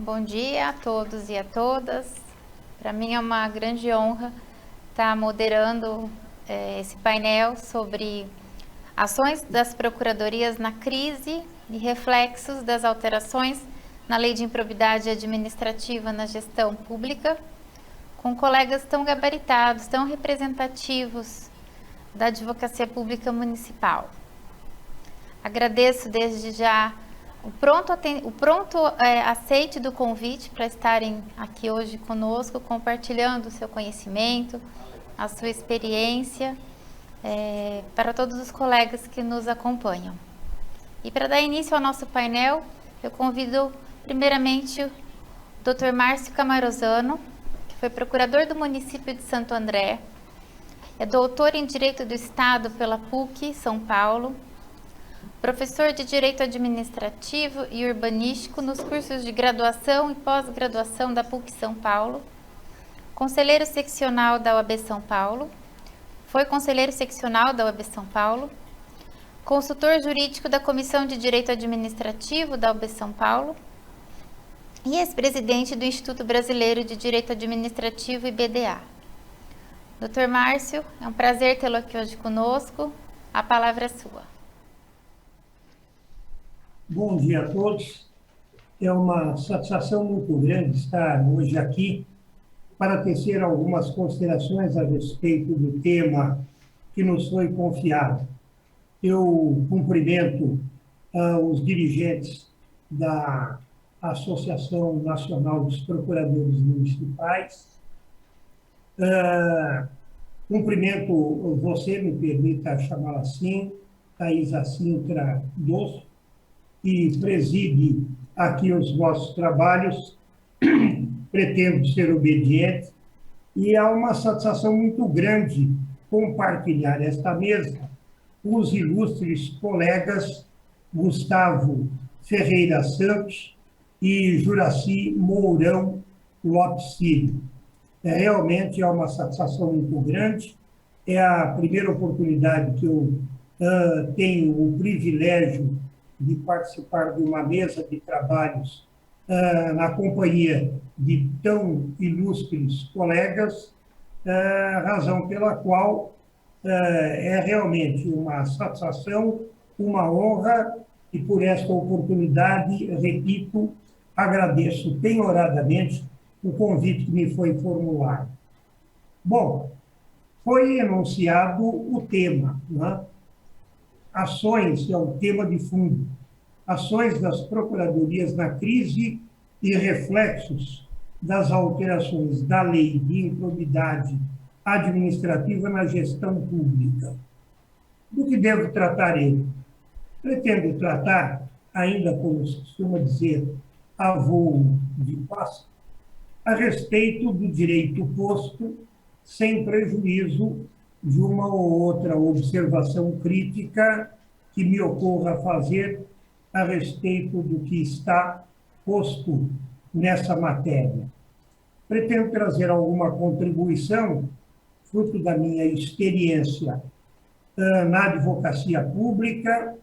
Bom dia a todos e a todas. Para mim é uma grande honra estar moderando esse painel sobre ações das procuradorias na crise e reflexos das alterações na Lei de Improbidade Administrativa na Gestão Pública, com colegas tão gabaritados, tão representativos da Advocacia Pública Municipal. Agradeço desde já o pronto aceite do convite para estarem aqui hoje conosco, compartilhando o seu conhecimento, a sua experiência, para todos os colegas que nos acompanham. E para dar início ao nosso painel, eu convido primeiramente o Dr. Márcio Camarosano, que foi procurador do município de Santo André, é doutor em Direito do Estado pela PUC São Paulo, professor de Direito Administrativo e Urbanístico nos cursos de graduação e pós-graduação da PUC São Paulo, conselheiro seccional da OAB São Paulo, foi conselheiro seccional da OAB São Paulo, consultor jurídico da Comissão de Direito Administrativo da OAB São Paulo e ex-presidente do Instituto Brasileiro de Direito Administrativo, IBDA. Dr. Márcio, é um prazer tê-lo aqui hoje conosco. A palavra é sua. Bom dia a todos. É uma satisfação muito grande estar hoje aqui para tecer algumas considerações a respeito do tema que nos foi confiado. Eu cumprimento os dirigentes da Associação Nacional dos Procuradores Municipais. Cumprimento você, me permita chamá-la assim, Thaisa Sintra Dosso, que preside aqui os nossos trabalhos. Pretendo ser obediente e é uma satisfação muito grande compartilhar esta mesa com os ilustres colegas Gustavo Ferreira Santos e Juraci Mourão Lopes Filho. Realmente é uma satisfação muito grande. É a primeira oportunidade que eu tenho o privilégio de participar de uma mesa de trabalhos na companhia de tão ilustres colegas, razão pela qual é realmente uma satisfação, uma honra, e por esta oportunidade, repito, agradeço penhoradamente o convite que me foi formulado. Bom, foi enunciado o tema, né? Ações é o tema de fundo. Ações das procuradorias na crise e reflexos das alterações da Lei de Improbidade Administrativa na Gestão Pública. Do que devo tratar ele? Pretendo tratar, ainda como se costuma dizer, a voo de passo, a respeito do direito posto, sem prejuízo de uma ou outra observação crítica que me ocorra fazer a respeito do que está posto nessa matéria. Pretendo trazer alguma contribuição, fruto da minha experiência na advocacia pública,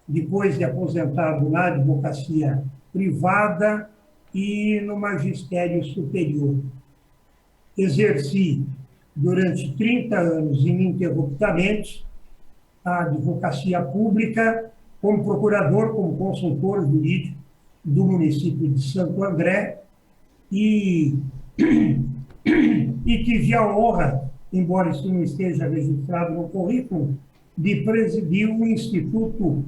depois de aposentado na advocacia privada e no magistério superior. Exerci durante 30 anos ininterruptamente a advocacia pública como procurador, como consultor jurídico do município de Santo André e tive a honra, embora isso não esteja registrado no currículo, de presidir o Instituto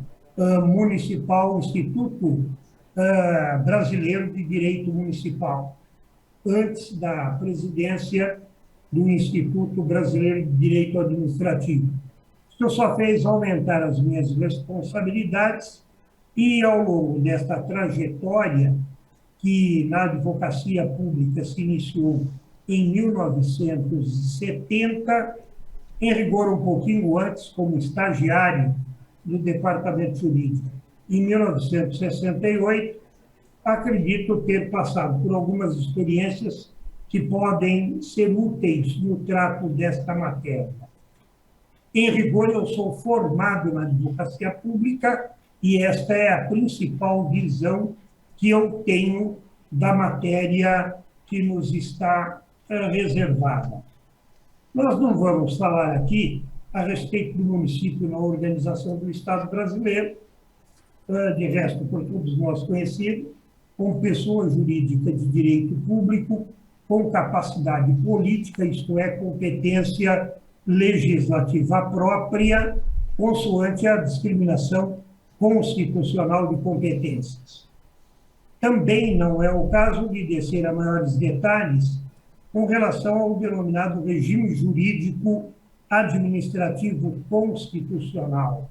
Municipal, Instituto Brasileiro de Direito Municipal, antes da presidência do Instituto Brasileiro de Direito Administrativo. Isso só fez aumentar as minhas responsabilidades e, ao longo desta trajetória, que na advocacia pública se iniciou em 1970, em rigor um pouquinho antes, como estagiário do Departamento Jurídico, em 1968, acredito ter passado por algumas experiências que podem ser úteis no trato desta matéria. Em rigor, eu sou formado na advocacia pública e esta é a principal visão que eu tenho da matéria que nos está reservada. Nós não vamos falar aqui a respeito do município na organização do Estado brasileiro, de resto, por todos nós conhecido, como pessoa jurídica de direito público, com capacidade política, isto é, competência legislativa própria, consoante a discriminação constitucional de competências. Também não é o caso de descer a maiores detalhes com relação ao denominado regime jurídico administrativo constitucional,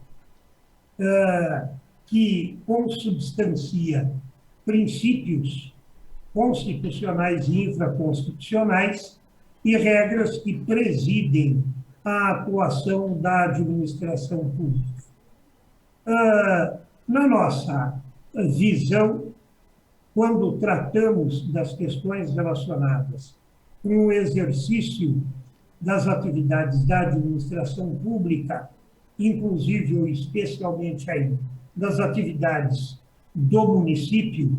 que consubstancia princípios constitucionais e infraconstitucionais e regras que presidem a atuação da administração pública. Na nossa visão, quando tratamos das questões relacionadas com o exercício das atividades da administração pública, inclusive ou especialmente aí, das atividades do município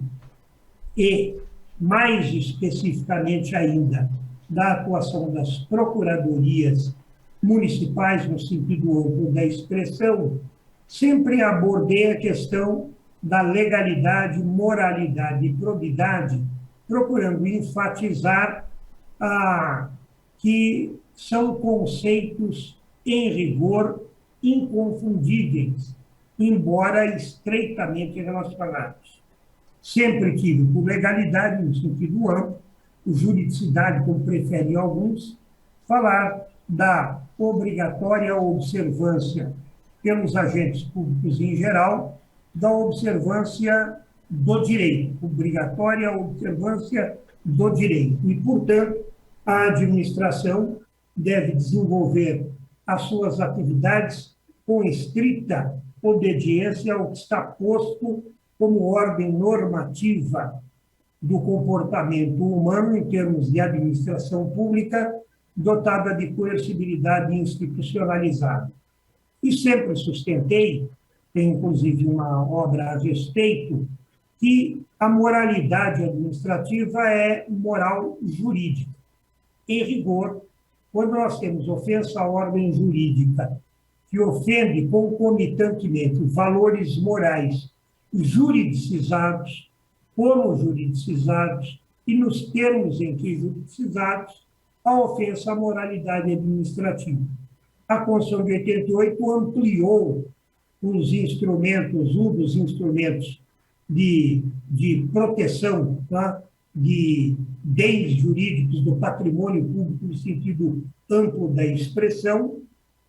e, mais especificamente ainda, da atuação das procuradorias municipais, no sentido amplo da expressão, sempre abordei a questão da legalidade, moralidade e probidade, procurando enfatizar que são conceitos, em rigor, inconfundíveis, embora estreitamente relacionados. Sempre tive por legalidade, no sentido amplo, juridicidade, como preferem alguns, falar da obrigatória observância pelos agentes públicos em geral, da observância do direito, obrigatória observância do direito. E, portanto, a administração deve desenvolver as suas atividades com estrita obediência ao que está posto como ordem normativa do comportamento humano em termos de administração pública, dotada de coercibilidade institucionalizada. E sempre sustentei, tem inclusive uma obra a respeito, que a moralidade administrativa é moral jurídica. Em rigor, quando nós temos ofensa à ordem jurídica, que ofende concomitantemente valores morais juridicizados, como juridicizados, e nos termos em que juridicizados, a ofensa à moralidade administrativa. A Constituição de 88 ampliou os instrumentos, um dos instrumentos de proteção, tá, de bens jurídicos do patrimônio público no sentido amplo da expressão,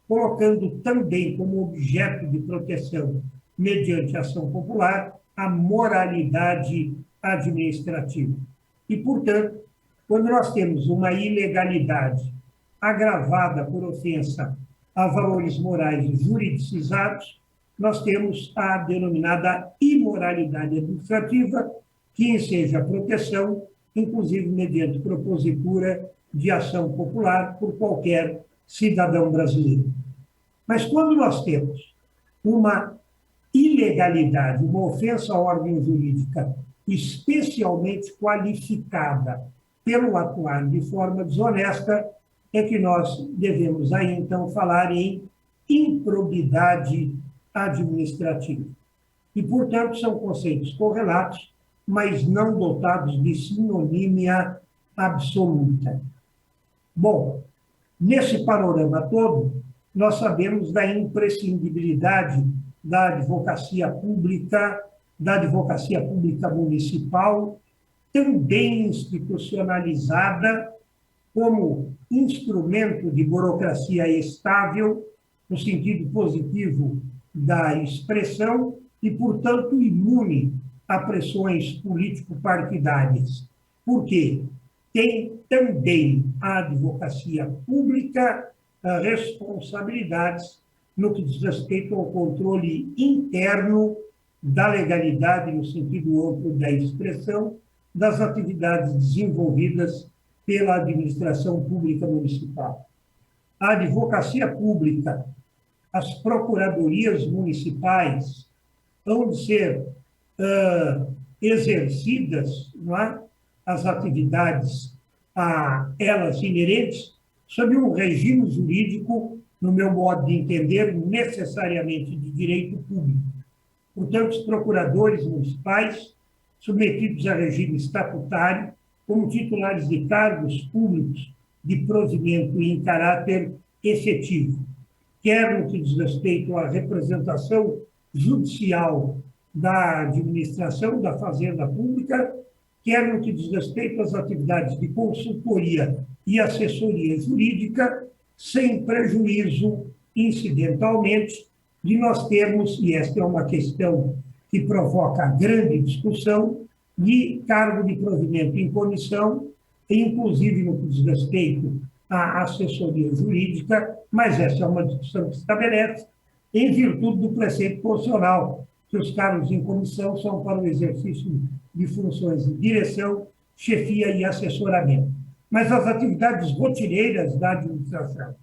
colocando também como objeto de proteção, mediante ação popular, a moralidade administrativa. E, portanto, quando nós temos uma ilegalidade agravada por ofensa a valores morais juridicizados, nós temos a denominada imoralidade administrativa, que enseja a proteção, inclusive mediante propositura de ação popular por qualquer cidadão brasileiro. Mas quando nós temos uma ilegalidade, uma ofensa à ordem jurídica especialmente qualificada pelo atuar de forma desonesta, é que nós devemos aí, então, falar em improbidade administrativa. E, portanto, são conceitos correlatos, mas não dotados de sinonímia absoluta. Bom, nesse panorama todo, nós sabemos da imprescindibilidade da advocacia pública municipal, também institucionalizada como instrumento de burocracia estável, no sentido positivo da expressão, e, portanto, imune a pressões político-partidárias. Por quê? Tem também a advocacia pública responsabilidades no que diz respeito ao controle interno da legalidade, no sentido amplo da expressão, das atividades desenvolvidas pela administração pública municipal. A advocacia pública, as procuradorias municipais, hão de ser exercidas, não é? As atividades a elas inerentes, sob um regime jurídico, no meu modo de entender, necessariamente de direito público. Portanto, os procuradores municipais, submetidos a regime estatutário, como titulares de cargos públicos de provimento em caráter efetivo, quer no que diz respeito à representação judicial da administração da Fazenda Pública, quer no que diz respeito às atividades de consultoria e assessoria jurídica, sem prejuízo, incidentalmente, de nós termos, e esta é uma questão que provoca grande discussão, de cargo de provimento em comissão, inclusive no que diz respeito à assessoria jurídica, mas essa é uma discussão que se estabelece em virtude do preceito constitucional, que os cargos em comissão são para o exercício de funções de direção, chefia e assessoramento. Mas as atividades rotineiras da administração,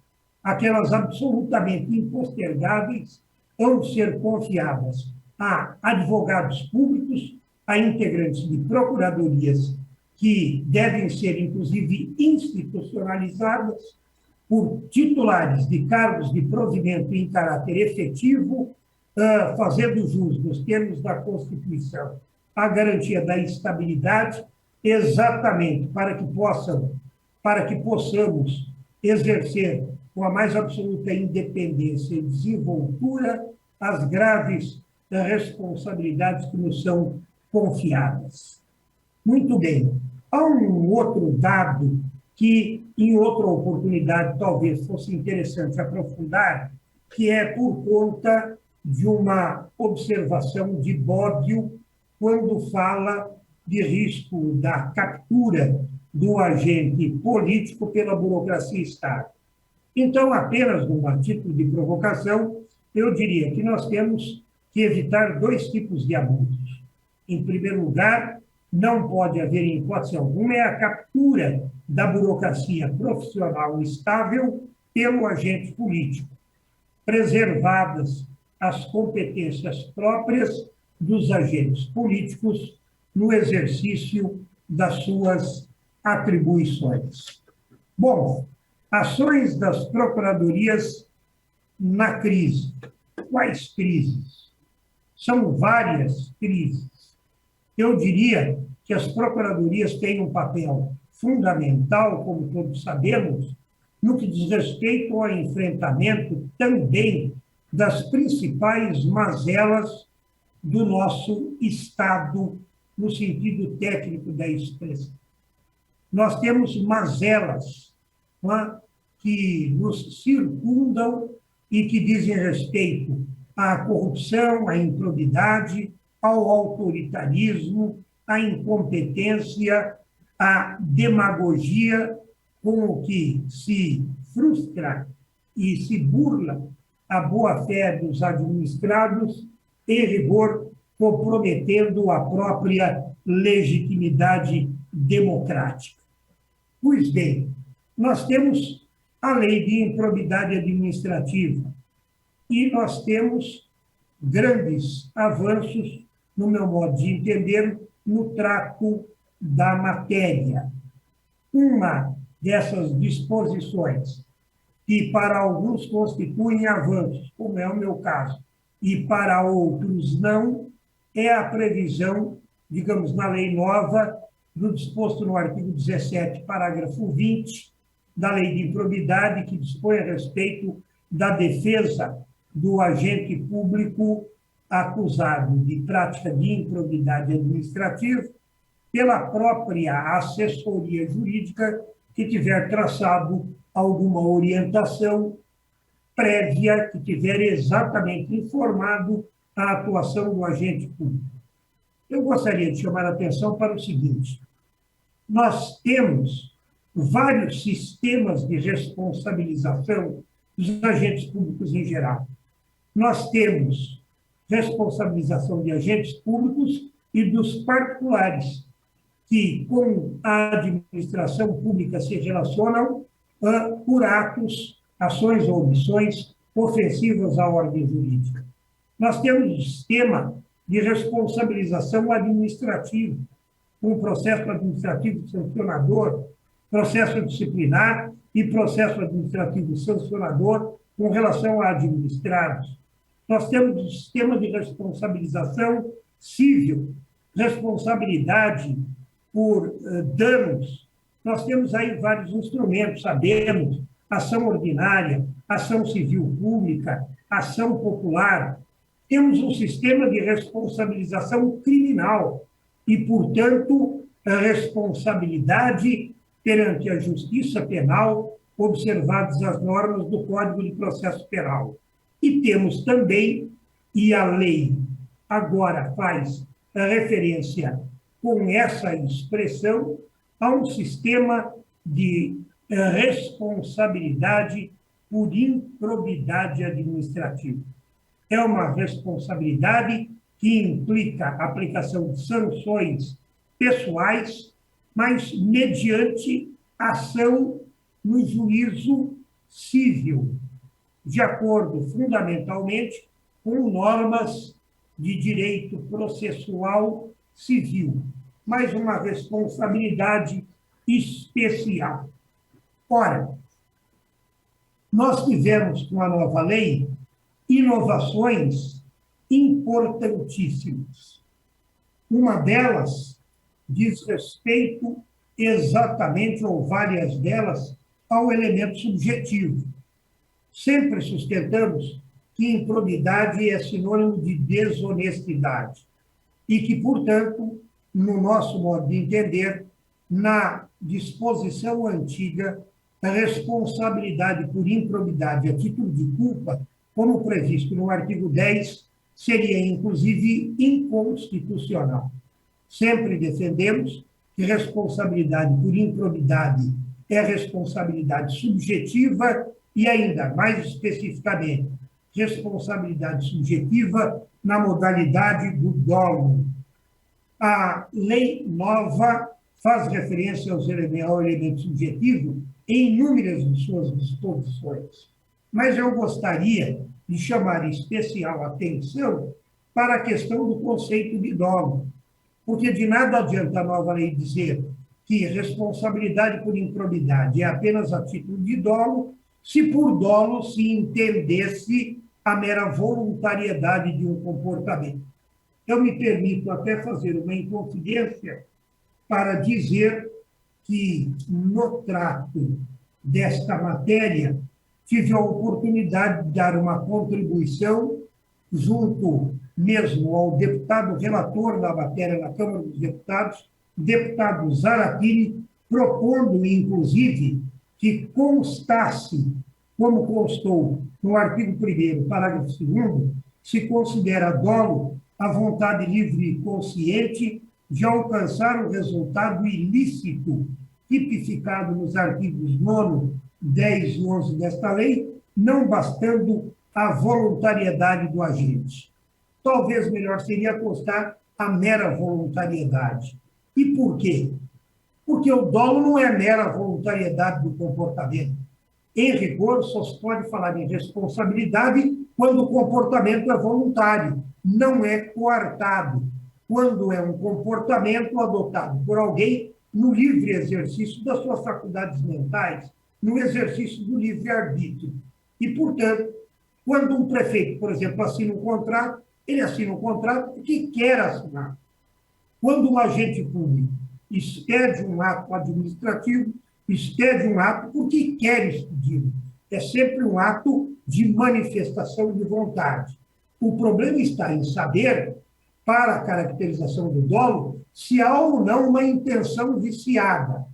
aquelas absolutamente impostergáveis, vão ser confiadas a advogados públicos, a integrantes de procuradorias, que devem ser, inclusive, institucionalizadas por titulares de cargos de provimento em caráter efetivo, fazendo jus, nos termos da Constituição, a garantia da estabilidade, exatamente para que possamos exercer com a mais absoluta independência e desenvoltura as graves responsabilidades que nos são confiadas. Muito bem. Há um outro dado que, em outra oportunidade, talvez fosse interessante aprofundar, que é por conta de uma observação de Bobbio, quando fala de risco da captura do agente político pela burocracia estável. Então, apenas num título de provocação, eu diria que nós temos que evitar dois tipos de abusos. Em primeiro lugar, não pode haver, em hipótese alguma, a captura da burocracia profissional estável pelo agente político, preservadas as competências próprias dos agentes políticos no exercício das suas atribuições. Bom, ações das procuradorias na crise. Quais crises? São várias crises. Eu diria que as procuradorias têm um papel fundamental, como todos sabemos, no que diz respeito ao enfrentamento também das principais mazelas do nosso Estado, no sentido técnico da expressão. Nós temos mazelas que nos circundam e que dizem respeito à corrupção, à improbidade, ao autoritarismo, à incompetência, à demagogia, com o que se frustra e se burla a boa-fé dos administrados, em rigor, comprometendo a própria legitimidade democrática. Pois bem, nós temos a lei de improbidade administrativa e nós temos grandes avanços, no meu modo de entender, no trato da matéria. Uma dessas disposições, que para alguns constituem avanços, como é o meu caso, e para outros não, é a previsão, digamos, na lei nova, do disposto no artigo 17, parágrafo 20, da lei de improbidade, que dispõe a respeito da defesa do agente público acusado de prática de improbidade administrativa pela própria assessoria jurídica que tiver traçado alguma orientação prévia, que tiver exatamente informado a atuação do agente público. Eu gostaria de chamar a atenção para o seguinte: nós temos vários sistemas de responsabilização dos agentes públicos em geral. Nós temos responsabilização de agentes públicos e dos particulares, que com a administração pública se relacionam por atos, ações ou omissões ofensivas à ordem jurídica. Nós temos um sistema de responsabilização administrativa, com processo administrativo sancionador, processo disciplinar e processo administrativo sancionador com relação a administrados. Nós temos o sistema de responsabilização civil, responsabilidade por danos. Nós temos aí vários instrumentos, sabemos, ação ordinária, ação civil pública, ação popular. Temos um sistema de responsabilização criminal e, portanto, a responsabilidade perante a justiça penal, observadas as normas do Código de Processo Penal. E temos também, e a lei agora faz referência com essa expressão, a um sistema de responsabilidade por improbidade administrativa. É uma responsabilidade que implica a aplicação de sanções pessoais, mas mediante ação no juízo civil, de acordo fundamentalmente com normas de direito processual civil, mas uma responsabilidade especial. Ora, nós tivemos com a nova lei inovações importantíssimas. Uma delas diz respeito exatamente, ou várias delas, ao elemento subjetivo. Sempre sustentamos que improbidade é sinônimo de desonestidade e que, portanto, no nosso modo de entender, na disposição antiga, a responsabilidade por improbidade a título de culpa, como previsto no artigo 10, seria, inclusive, inconstitucional. Sempre defendemos que responsabilidade por improbidade é responsabilidade subjetiva e, ainda mais especificamente, responsabilidade subjetiva na modalidade do dolo. A lei nova faz referência ao elemento subjetivo em inúmeras de suas disposições. Mas eu gostaria de chamar especial atenção para a questão do conceito de dolo, porque de nada adianta a nova lei dizer que responsabilidade por improbidade é apenas a título de dolo, se por dolo se entendesse a mera voluntariedade de um comportamento. Eu me permito até fazer uma inconfidência para dizer que, no trato desta matéria, tive a oportunidade de dar uma contribuição junto mesmo ao deputado relator da matéria na Câmara dos Deputados, deputado Zaratini, propondo, inclusive, que constasse, como constou no artigo 1º, parágrafo 2º, se considera dolo a vontade livre e consciente de alcançar o resultado ilícito, tipificado nos artigos 9º, 10 e 11 desta lei, não bastando a voluntariedade do agente. Talvez melhor seria constar a mera voluntariedade. E por quê? Porque o dolo não é mera voluntariedade do comportamento. Em rigor, só se pode falar em responsabilidade quando o comportamento é voluntário, não é coartado. Quando é um comportamento adotado por alguém no livre exercício das suas faculdades mentais, no exercício do livre-arbítrio. E, portanto, quando um prefeito, por exemplo, assina um contrato, ele assina um contrato porque quer assinar. Quando um agente público expede um ato administrativo, expede um ato porque quer expedir. É sempre um ato de manifestação de vontade. O problema está em saber, para a caracterização do dolo, se há ou não uma intenção viciada.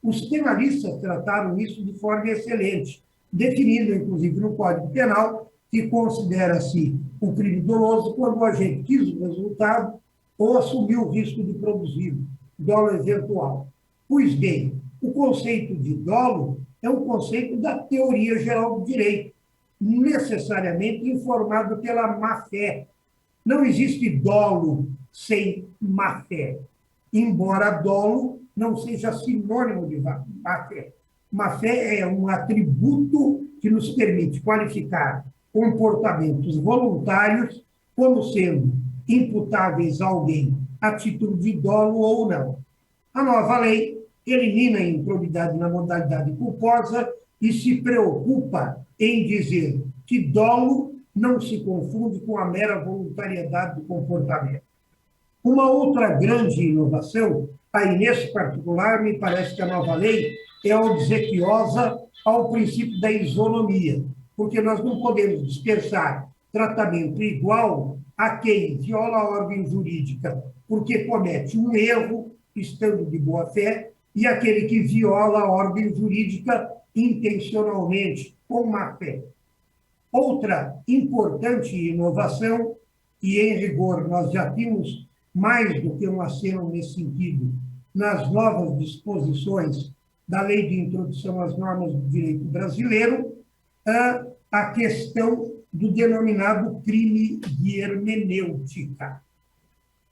Os penalistas trataram isso de forma excelente, definindo, inclusive, no Código Penal, que considera-se o crime doloso quando o agente quis o resultado ou assumiu o risco de produzir dolo eventual. Pois bem, o conceito de dolo é um conceito da teoria geral do direito, necessariamente informado pela má-fé. Não existe dolo sem má-fé, embora dolo não seja sinônimo de má-fé. Má-fé é um atributo que nos permite qualificar comportamentos voluntários como sendo imputáveis a alguém a título de dolo ou não. A nova lei elimina a improbidade na modalidade culposa e se preocupa em dizer que dolo não se confunde com a mera voluntariedade do comportamento. Uma outra grande inovação, aí nesse particular, me parece que a nova lei é obsequiosa ao princípio da isonomia, porque nós não podemos dispensar tratamento igual a quem viola a ordem jurídica porque comete um erro, estando de boa-fé, e aquele que viola a ordem jurídica intencionalmente, com má-fé. Outra importante inovação, e em rigor nós já tínhamos mais do que um aceno nesse sentido, nas novas disposições da Lei de Introdução às Normas do Direito Brasileiro, a questão do denominado crime de hermenêutica.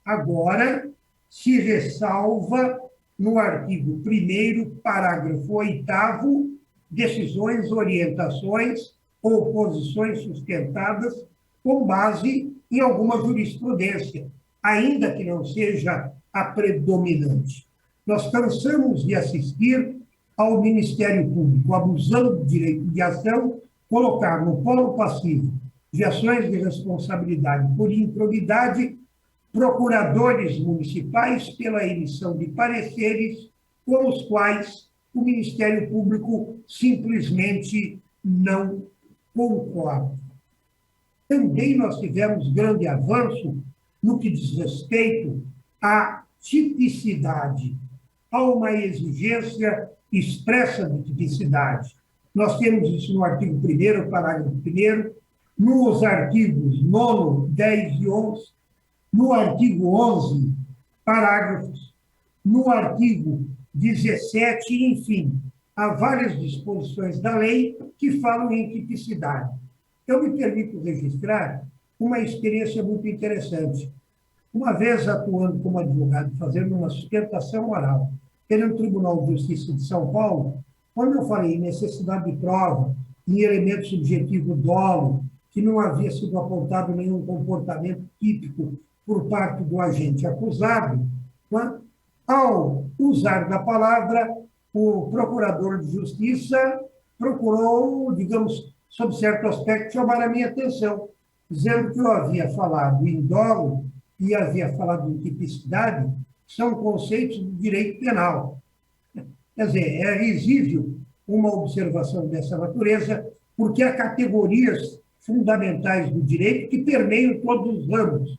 Agora, se ressalva no artigo 1º, parágrafo 8º, decisões, orientações ou posições sustentadas com base em alguma jurisprudência, ainda que não seja a predominante. Nós cansamos de assistir ao Ministério Público, abusando do direito de ação, colocar no polo passivo de ações de responsabilidade por improbidade procuradores municipais pela emissão de pareceres com os quais o Ministério Público simplesmente não concorda. Também nós tivemos grande avanço no que diz respeito à tipicidade, a uma exigência expressa de tipicidade. Nós temos isso no artigo 1º, parágrafo 1º, nos artigos 9º, 10 e 11, no artigo 11, parágrafos, no artigo 17, enfim, há várias disposições da lei que falam em tipicidade. Eu me permito registrar uma experiência muito interessante. Uma vez atuando como advogado, fazendo uma sustentação oral pelo Tribunal de Justiça de São Paulo, quando eu falei em necessidade de prova, em elemento subjetivo dolo, que não havia sido apontado nenhum comportamento típico por parte do agente acusado, né? Ao usar da palavra, o procurador de justiça procurou, digamos, sob certo aspecto, chamar a minha atenção, dizendo que eu havia falado em dolo e havia falado em tipicidade, são conceitos do direito penal. Quer dizer, é risível uma observação dessa natureza, porque há categorias fundamentais do direito que permeiam todos os ramos.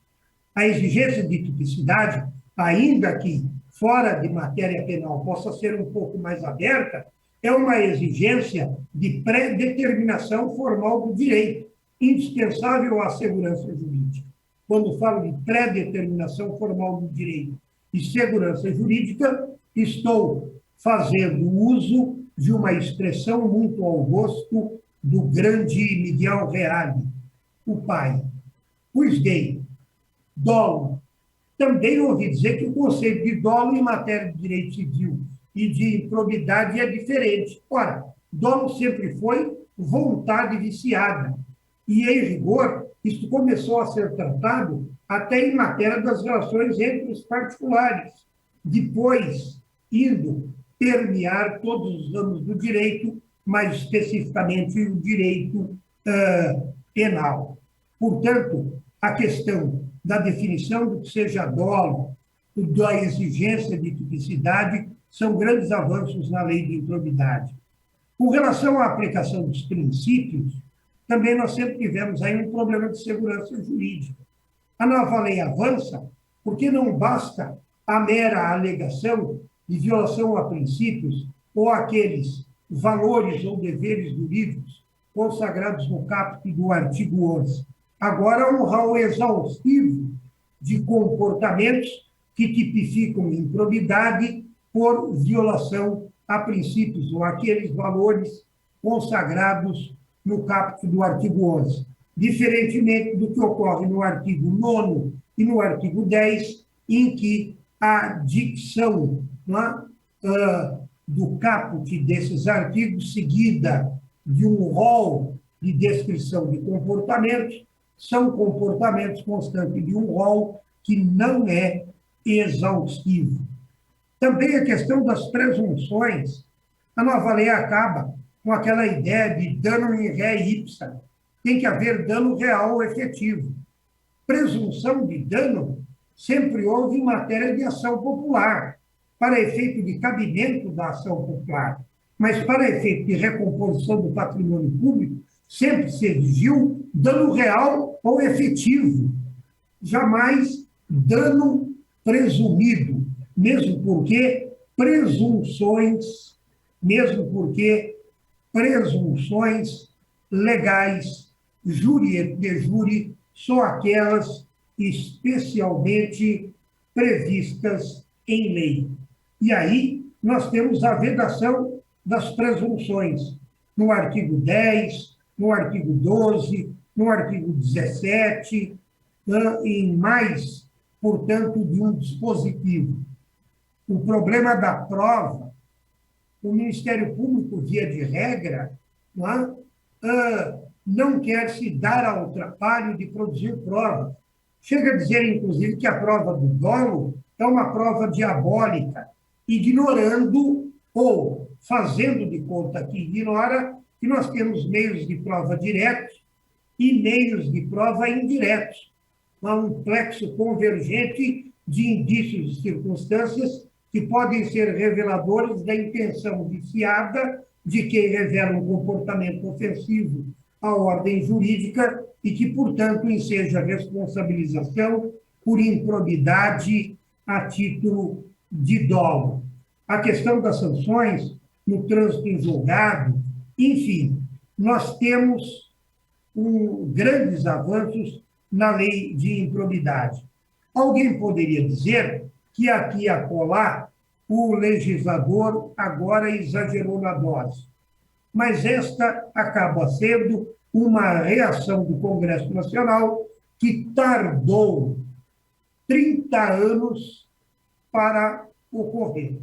A exigência de tipicidade, ainda que fora de matéria penal possa ser um pouco mais aberta, é uma exigência de pré-determinação formal do direito, indispensável à segurança jurídica. Quando falo de pré-determinação formal do direito e segurança jurídica, estou fazendo uso de uma expressão muito ao gosto do grande Miguel Reale, o pai. Pois bem, dolo. Também ouvi dizer que o conceito de dolo em matéria de direito civil e de improbidade é diferente. Ora, dolo sempre foi vontade viciada. E, em rigor, isso começou a ser tratado até em matéria das relações entre os particulares, depois indo permear todos os ramos do direito, mais especificamente o direito penal. Portanto, a questão da definição do que seja dolo, da exigência de tipicidade, são grandes avanços na lei de improbidade. Com relação à aplicação dos princípios, também nós sempre tivemos aí um problema de segurança jurídica. A nova lei avança porque não basta a mera alegação de violação a princípios ou aqueles valores ou deveres jurídicos consagrados no caput do artigo 11. Agora, um rol exaustivo de comportamentos que tipificam improbidade por violação a princípios ou aqueles valores consagrados no caput do artigo 11. Diferentemente do que ocorre no artigo 9º e no artigo 10, em que a dicção do caput desses artigos, seguida de um rol de descrição de comportamentos, são comportamentos constantes de um rol que não é exaustivo. Também a questão das presunções. A nova lei acaba com aquela ideia de dano in re ipsa. Tem que haver dano real efetivo. Presunção de dano sempre houve em matéria de ação popular, para efeito de cabimento da ação popular. Mas para efeito de recomposição do patrimônio público, sempre se exigiu dano real ou efetivo, jamais dano presumido, mesmo porque presunções legais, júri et de júri, são aquelas especialmente previstas em lei. E aí nós temos a vedação das presunções, no artigo 10, no artigo 12, no artigo 17, em mais, portanto, de um dispositivo. O problema da prova, o Ministério Público, via de regra, não quer se dar ao trabalho de produzir prova. Chega a dizer, inclusive, que a prova do dolo é uma prova diabólica, ignorando ou fazendo de conta que ignora que nós temos meios de prova diretos e meios de prova indiretos. Um plexo convergente de indícios e circunstâncias que podem ser reveladores da intenção viciada de quem revela um comportamento ofensivo à ordem jurídica e que, portanto, enseja responsabilização por improbidade a título de dolo. A questão das sanções no trânsito em julgado, enfim, nós temos grandes avanços na lei de improbidade. Alguém poderia dizer que aqui e acolá o legislador agora exagerou na dose. Mas esta acaba sendo uma reação do Congresso Nacional que tardou 30 anos para ocorrer.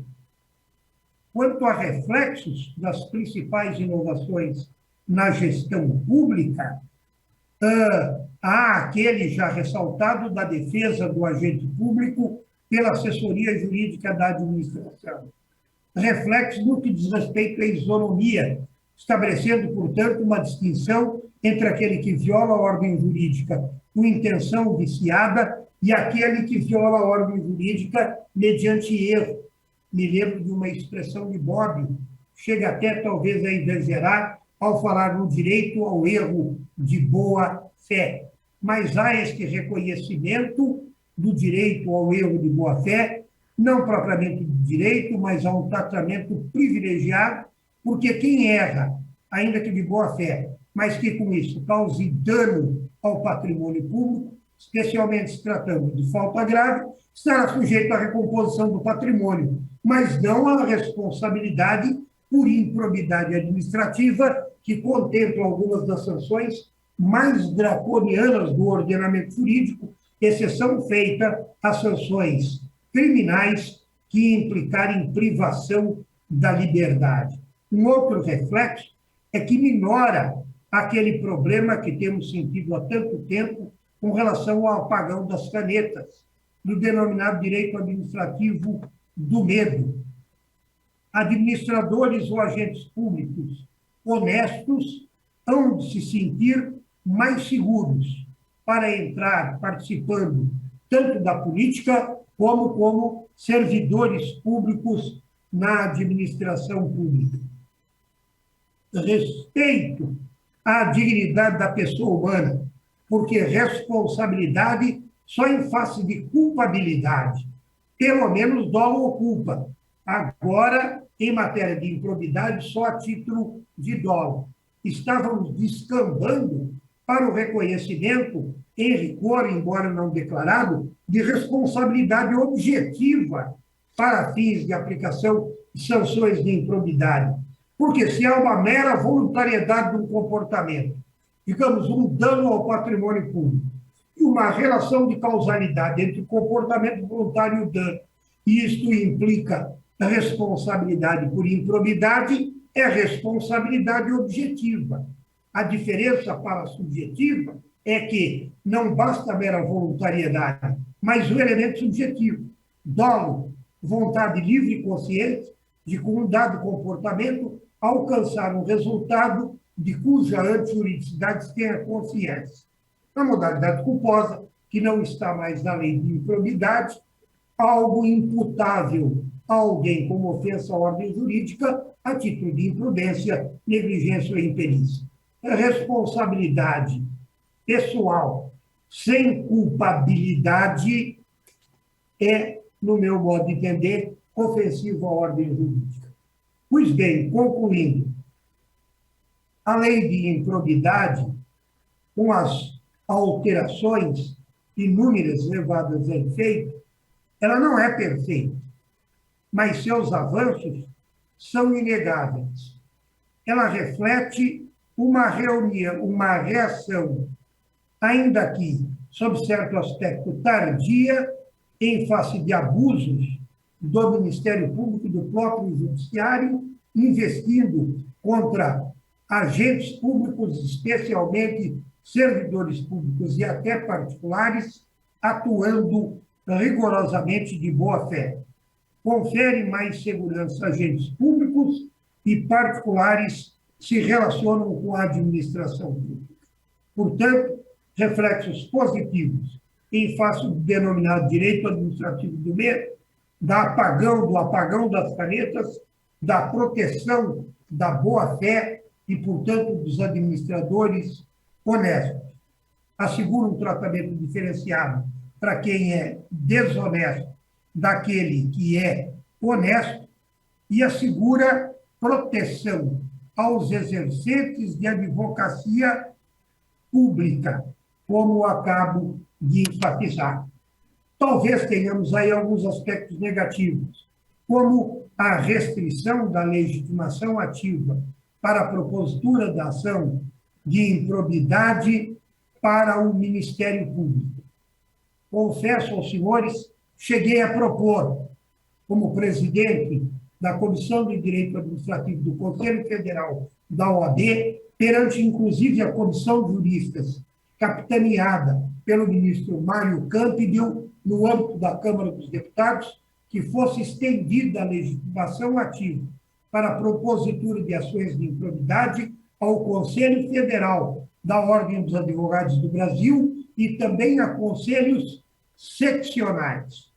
Quanto a reflexos das principais inovações na gestão pública, há aquele já ressaltado da defesa do agente público pela assessoria jurídica da administração. Reflexos no que diz respeito à isonomia, estabelecendo, portanto, uma distinção entre aquele que viola a ordem jurídica com intenção viciada e aquele que viola a ordem jurídica mediante erro. Me lembro de uma expressão de Bobbio, chega até talvez a exagerar ao falar no direito ao erro de boa fé. Mas há este reconhecimento do direito ao erro de boa fé, não propriamente de direito, mas há um tratamento privilegiado, porque quem erra, ainda que de boa fé, mas que com isso cause dano ao patrimônio público, especialmente se tratando de falta grave, estará sujeito à recomposição do patrimônio, mas não à responsabilidade por improbidade administrativa, que contempla algumas das sanções mais draconianas do ordenamento jurídico, exceção feita às sanções criminais que implicarem privação da liberdade. Um outro reflexo é que minora aquele problema que temos sentido há tanto tempo com relação ao apagão das canetas, do denominado direito administrativo do medo. Administradores ou agentes públicos honestos hão de se sentir mais seguros para entrar participando tanto da política como servidores públicos na administração pública. Respeito à dignidade da pessoa humana, porque responsabilidade só em face de culpabilidade, pelo menos dolo ou culpa. Agora, em matéria de improbidade, só a título de dolo. Estávamos descambando para o reconhecimento, em rigor, embora não declarado, de responsabilidade objetiva para fins de aplicação de sanções de improbidade. Porque se há uma mera voluntariedade de um comportamento, digamos, um dano ao patrimônio público, e uma relação de causalidade entre o comportamento voluntário e o dano, e isto implica a responsabilidade por improbidade, é responsabilidade objetiva. A diferença para a subjetiva é que não basta a mera voluntariedade, mas o elemento subjetivo, dolo, vontade livre e consciente de, com um dado comportamento, alcançar um resultado de cuja antijuridicidade se tenha consciência. Na modalidade culposa, que não está mais na lei de improbidade, algo imputável a alguém como ofensa à ordem jurídica a título de imprudência, negligência ou imperícia. A responsabilidade pessoal sem culpabilidade é, no meu modo de entender, ofensivo à ordem jurídica. Pois bem, concluindo, a lei de improbidade, com as alterações inúmeras levadas a efeito, ela não é perfeita, mas seus avanços são inegáveis. Ela reflete uma reação, ainda que, sob certo aspecto, tardia, em face de abusos do Ministério Público e do próprio Judiciário, investindo contra agentes públicos, especialmente servidores públicos e até particulares, atuando rigorosamente de boa-fé. Confere mais segurança a agentes públicos e particulares se relacionam com a administração pública. Portanto, reflexos positivos em face do denominado direito administrativo do meio, do apagão das canetas, da proteção da boa-fé e, portanto, dos administradores honestos. Assegura um tratamento diferenciado para quem é desonesto daquele que é honesto e assegura proteção aos exercentes de advocacia pública, como acabo de enfatizar. Talvez tenhamos aí alguns aspectos negativos, como a restrição da legitimação ativa para a propositura da ação de improbidade para o Ministério Público. Confesso aos senhores, cheguei a propor, como presidente da Comissão de Direito Administrativo do Conselho Federal da OAB, perante inclusive a Comissão de Juristas, capitaneada pelo ministro Mário Campbell, no âmbito da Câmara dos Deputados, que fosse estendida a legitimação ativa para a propositura de ações de improbidade ao Conselho Federal da Ordem dos Advogados do Brasil e também a conselhos seccionais,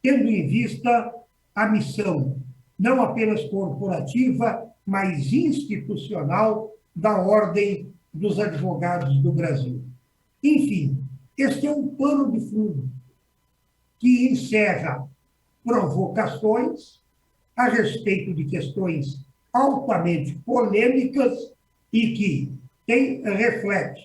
tendo em vista a missão, não apenas corporativa, mas institucional da Ordem dos Advogados do Brasil. Enfim, este é um pano de fundo que encerra provocações a respeito de questões altamente polêmicas e que tem reflexo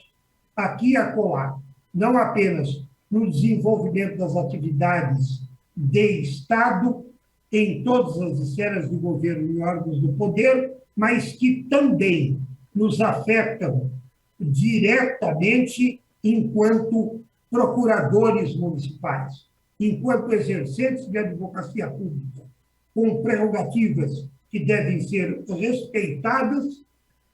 aqui e acolá, não apenas no desenvolvimento das atividades de Estado, em todas as esferas do governo e órgãos do poder, mas que também nos afetam diretamente enquanto procuradores municipais, enquanto exercentes de advocacia pública, com prerrogativas que devem ser respeitadas,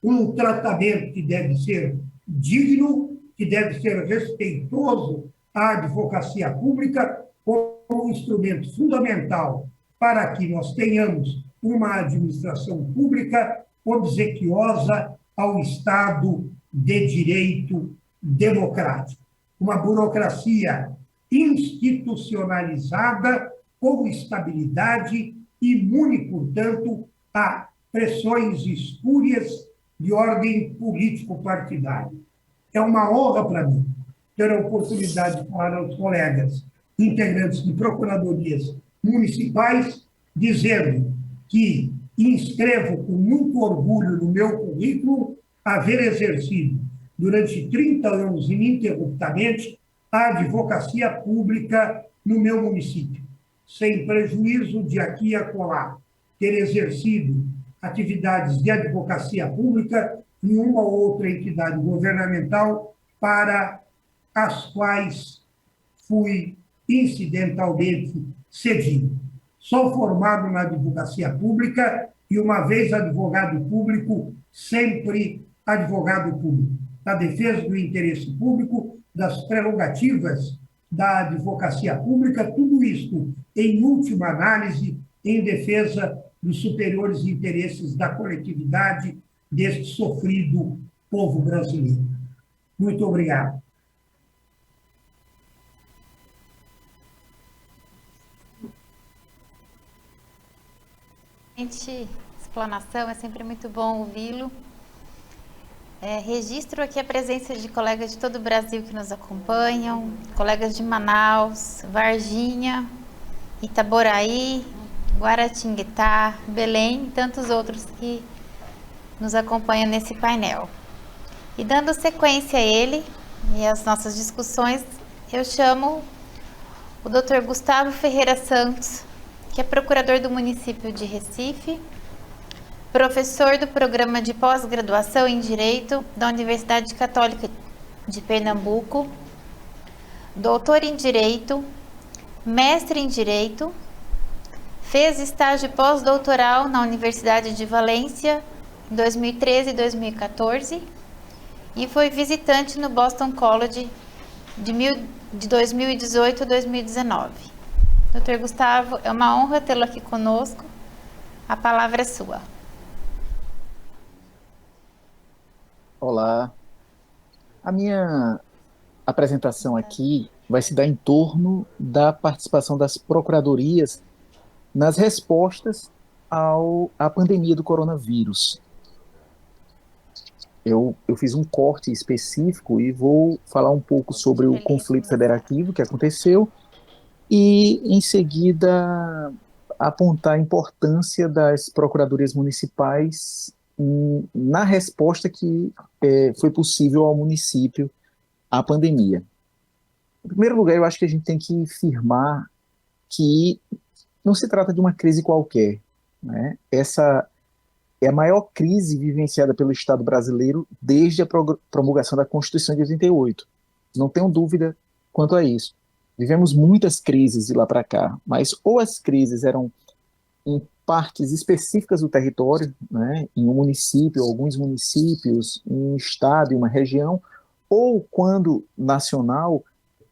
um tratamento que deve ser digno, que deve ser respeitoso à advocacia pública como um instrumento fundamental para que nós tenhamos uma administração pública obsequiosa ao Estado de direito democrático. Uma burocracia institucionalizada com estabilidade, imune, portanto, a pressões espúrias de ordem político-partidária. É uma honra para mim ter a oportunidade de falar aos colegas integrantes de procuradorias municipais, dizendo que inscrevo com muito orgulho no meu currículo haver exercido durante 30 anos ininterruptamente a advocacia pública no meu município, sem prejuízo de aqui a acolá, ter exercido atividades de advocacia pública em uma ou outra entidade governamental para as quais fui incidentalmente cedido. Sou formado na advocacia pública e, uma vez advogado público, sempre advogado público, da defesa do interesse público, das prerrogativas da advocacia pública, tudo isso, em última análise, em defesa dos superiores interesses da coletividade deste sofrido povo brasileiro. Muito obrigado. Explanação, é sempre muito bom ouvi-lo. Registro aqui a presença de colegas de todo o Brasil que nos acompanham, colegas de Manaus, Varginha, Itaboraí, Guaratinguetá, Belém e tantos outros que nos acompanham nesse painel. E dando sequência a ele e às nossas discussões, eu chamo o Dr. Gustavo Ferreira Santos, que é procurador do município de Recife, professor do programa de pós-graduação em Direito da Universidade Católica de Pernambuco, doutor em Direito, mestre em Direito, fez estágio pós-doutoral na Universidade de Valência em 2013 e 2014 e foi visitante no Boston College de 2018 a 2019. Dr. Gustavo, é uma honra tê-lo aqui conosco. A palavra é sua. Olá. A minha apresentação aqui vai se dar em torno da participação das procuradorias nas respostas à pandemia do coronavírus. Eu fiz um corte específico e vou falar um pouco sobre o conflito federativo que aconteceu e, em seguida, apontar a importância das procuradorias municipais na resposta que foi possível ao município à pandemia. Em primeiro lugar, eu acho que a gente tem que firmar que não se trata de uma crise qualquer, né? Essa é a maior crise vivenciada pelo Estado brasileiro desde a promulgação da Constituição de 88. Não tenho dúvida quanto a isso. Vivemos muitas crises de lá para cá, mas ou as crises eram em partes específicas do território, né, em um município, alguns municípios, em um estado, em uma região, ou, quando nacional,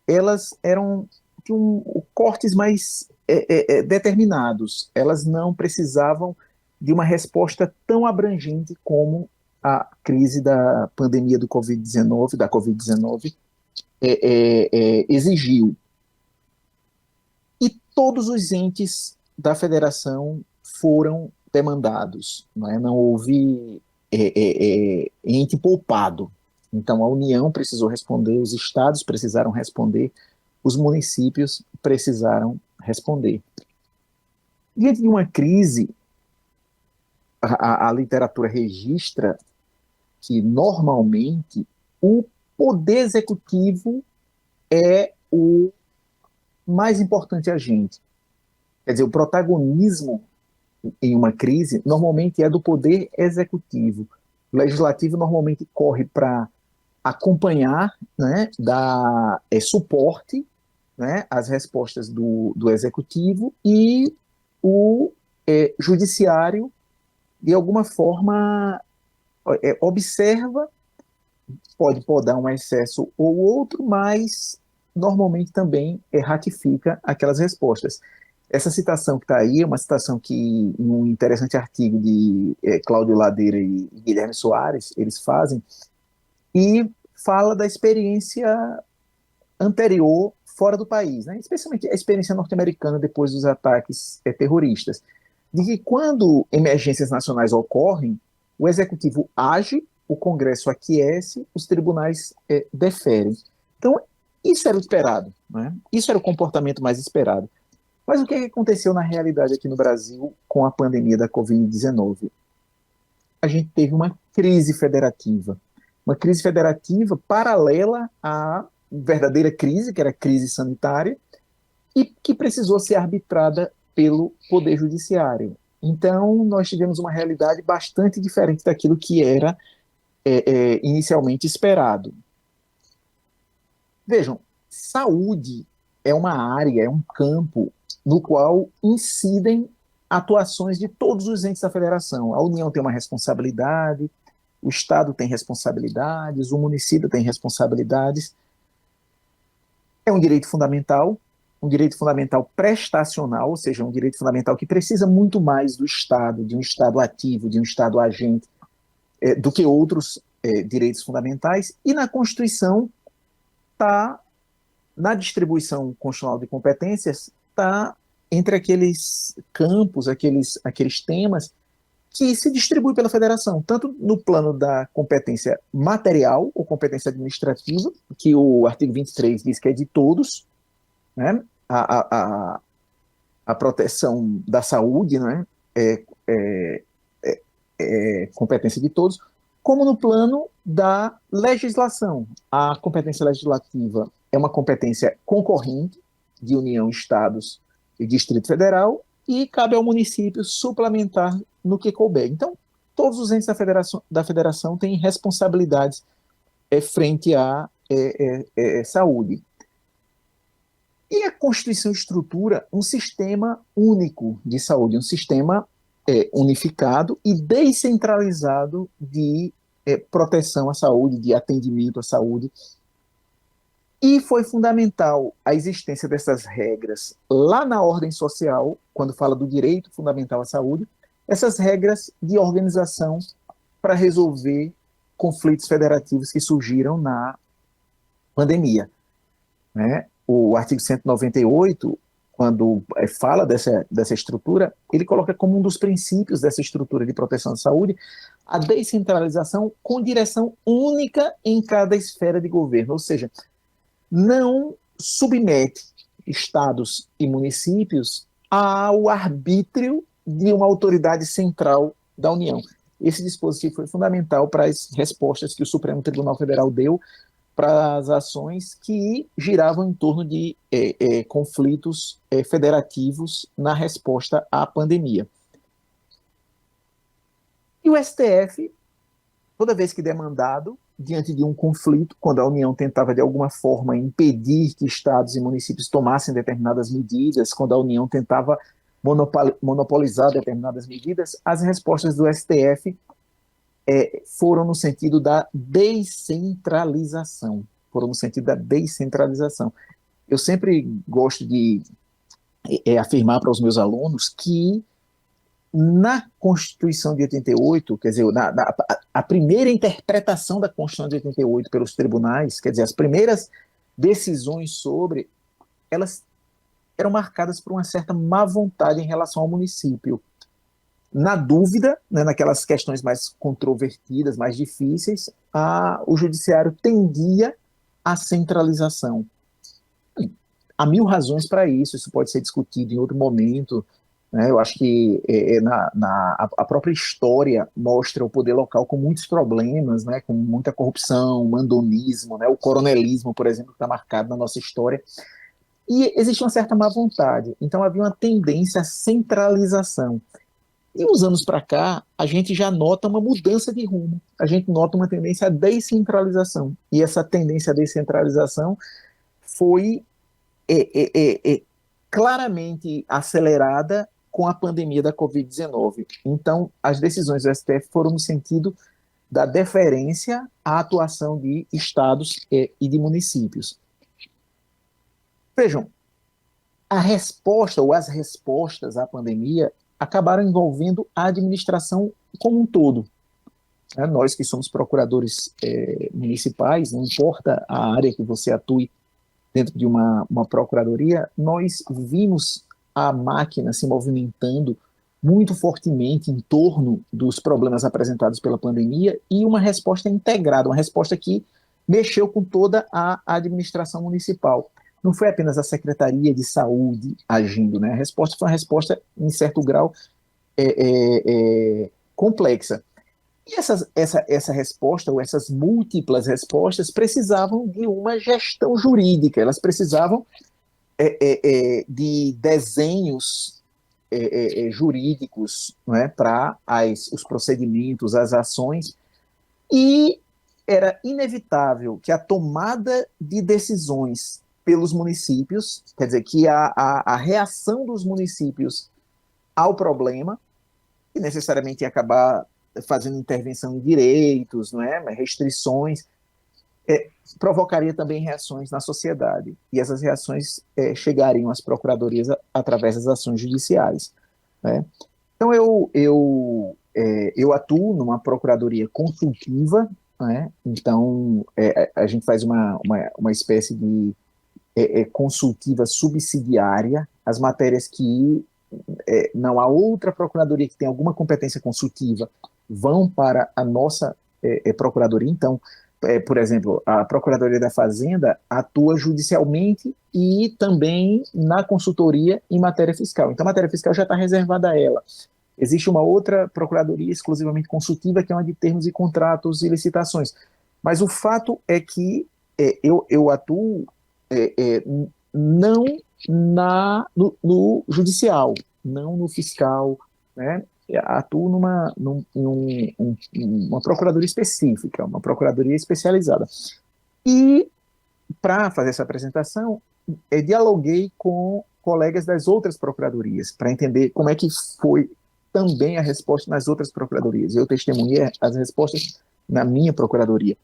elas eram de cortes mais determinados. Elas não precisavam de uma resposta tão abrangente como a crise da pandemia da Covid-19 exigiu. E todos os entes da federação foram demandados, não houve ente poupado. Então a União precisou responder, os estados precisaram responder, os municípios precisaram responder. Diante de uma crise, a literatura registra que normalmente o poder executivo é o mais importante agente. Quer dizer, o protagonismo em uma crise normalmente é do poder executivo. O legislativo normalmente corre para acompanhar, né, dar suporte, né, às respostas do executivo, e o judiciário, de alguma forma, observa, pode podar um excesso ou outro, mas normalmente também ratifica aquelas respostas. Essa citação que está aí é uma citação que, em um interessante artigo de Cláudio Ladeira e Guilherme Soares, eles fazem, e fala da experiência anterior fora do país, né? Especialmente a experiência norte-americana depois dos ataques terroristas, de que quando emergências nacionais ocorrem, o executivo age, o Congresso aquece, os tribunais deferem. Então, isso era o esperado, né? Isso era o comportamento mais esperado. Mas o que aconteceu na realidade aqui no Brasil com a pandemia da Covid-19? A gente teve uma crise federativa paralela à verdadeira crise, que era a crise sanitária, e que precisou ser arbitrada pelo Poder Judiciário. Então, nós tivemos uma realidade bastante diferente daquilo que era inicialmente esperado. Vejam, saúde é uma área, é um campo no qual incidem atuações de todos os entes da federação. A União tem uma responsabilidade, o Estado tem responsabilidades, o município tem responsabilidades. É um direito fundamental prestacional, ou seja, um direito fundamental que precisa muito mais do Estado, de um Estado ativo, de um Estado agente, do que outros direitos fundamentais. E na Constituição está, na distribuição constitucional de competências, está entre aqueles campos, aqueles temas que se distribui pela federação, tanto no plano da competência material ou competência administrativa, que o artigo 23 diz que é de todos, né? A proteção da saúde, né? É competência de todos, como no plano da legislação. A competência legislativa é uma competência concorrente de União, Estados e Distrito Federal, e cabe ao município suplementar no que couber. Então, todos os entes da federação têm responsabilidades frente à saúde. E a Constituição estrutura um sistema único de saúde, um sistema unificado e descentralizado de proteção à saúde, de atendimento à saúde. E foi fundamental a existência dessas regras lá na ordem social, quando fala do direito fundamental à saúde, essas regras de organização para resolver conflitos federativos que surgiram na pandemia, né? O artigo 198, quando fala dessa estrutura, ele coloca como um dos princípios dessa estrutura de proteção à saúde a descentralização com direção única em cada esfera de governo, ou seja, não submete estados e municípios ao arbítrio de uma autoridade central da União. Esse dispositivo foi fundamental para as respostas que o Supremo Tribunal Federal deu para as ações que giravam em torno de conflitos federativos na resposta à pandemia. E o STF, toda vez que demandado, diante de um conflito, quando a União tentava de alguma forma impedir que estados e municípios tomassem determinadas medidas, quando a União tentava monopolizar determinadas medidas, as respostas do STF foram no sentido da descentralização. Eu sempre gosto de afirmar para os meus alunos que na Constituição de 88, quer dizer, a primeira interpretação da Constituição de 88 pelos tribunais, quer dizer, as primeiras decisões sobre, elas eram marcadas por uma certa má vontade em relação ao município. Na dúvida, né, naquelas questões mais controvertidas, mais difíceis, o judiciário tendia à centralização. Há mil razões para isso pode ser discutido em outro momento, né? Eu acho que a própria história mostra o poder local com muitos problemas, né, com muita corrupção, mandonismo, né, o coronelismo, por exemplo, que está marcado na nossa história. E existe uma certa má vontade, então havia uma tendência à centralização. E uns anos para cá, a gente já nota uma mudança de rumo, a gente nota uma tendência à descentralização. E essa tendência à descentralização foi claramente acelerada com a pandemia da Covid-19. Então, as decisões do STF foram no sentido da deferência à atuação de estados e de municípios. Vejam, a resposta ou as respostas à pandemia acabaram envolvendo a administração como um todo. Nós que somos procuradores municipais, não importa a área que você atue dentro de uma procuradoria, nós vimos a máquina se movimentando muito fortemente em torno dos problemas apresentados pela pandemia e uma resposta integrada, uma resposta que mexeu com toda a administração municipal. Não foi apenas a Secretaria de Saúde agindo, né? A resposta foi uma resposta, em certo grau, complexa. E essa resposta, ou essas múltiplas respostas, precisavam de uma gestão jurídica, elas precisavam de desenhos jurídicos, não é, para os procedimentos, as ações, e era inevitável que a tomada de decisões pelos municípios, quer dizer, que a reação dos municípios ao problema, que necessariamente ia acabar fazendo intervenção em direitos, não é? Restrições, provocaria também reações na sociedade. E essas reações chegariam às procuradorias através das ações judiciais, né? Então, eu atuo numa procuradoria consultiva, né? Então, a gente faz uma espécie de consultiva subsidiária, as matérias que não há outra procuradoria que tenha alguma competência consultiva vão para a nossa procuradoria. Então, por exemplo, a Procuradoria da Fazenda atua judicialmente e também na consultoria em matéria fiscal. Então, a matéria fiscal já está reservada a ela. Existe uma outra procuradoria exclusivamente consultiva, que é uma de termos e contratos e licitações. Mas o fato é que eu atuo não no judicial, não no fiscal, né? Atuo numa procuradoria específica, uma procuradoria especializada. E, para fazer essa apresentação, dialoguei com colegas das outras procuradorias, para entender como é que foi também a resposta nas outras procuradorias. Eu testemunhei as respostas na minha procuradoria.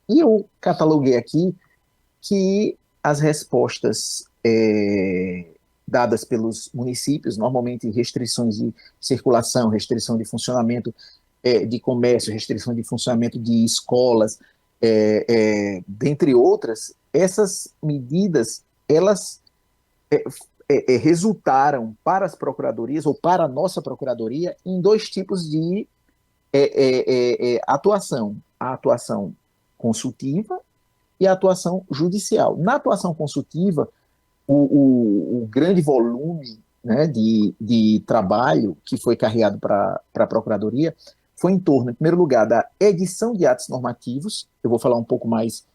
E eu cataloguei aqui que as respostas dadas pelos municípios, normalmente restrições de circulação, restrição de funcionamento de comércio, restrição de funcionamento de escolas, dentre outras, essas medidas, elas resultaram para as procuradorias, ou para a nossa procuradoria, em dois tipos de atuação. A atuação consultiva e a atuação judicial. Na atuação consultiva, o grande volume, né, de trabalho que foi carregado para a Procuradoria foi em torno, em primeiro lugar, da edição de atos normativos. Eu vou falar um pouco mais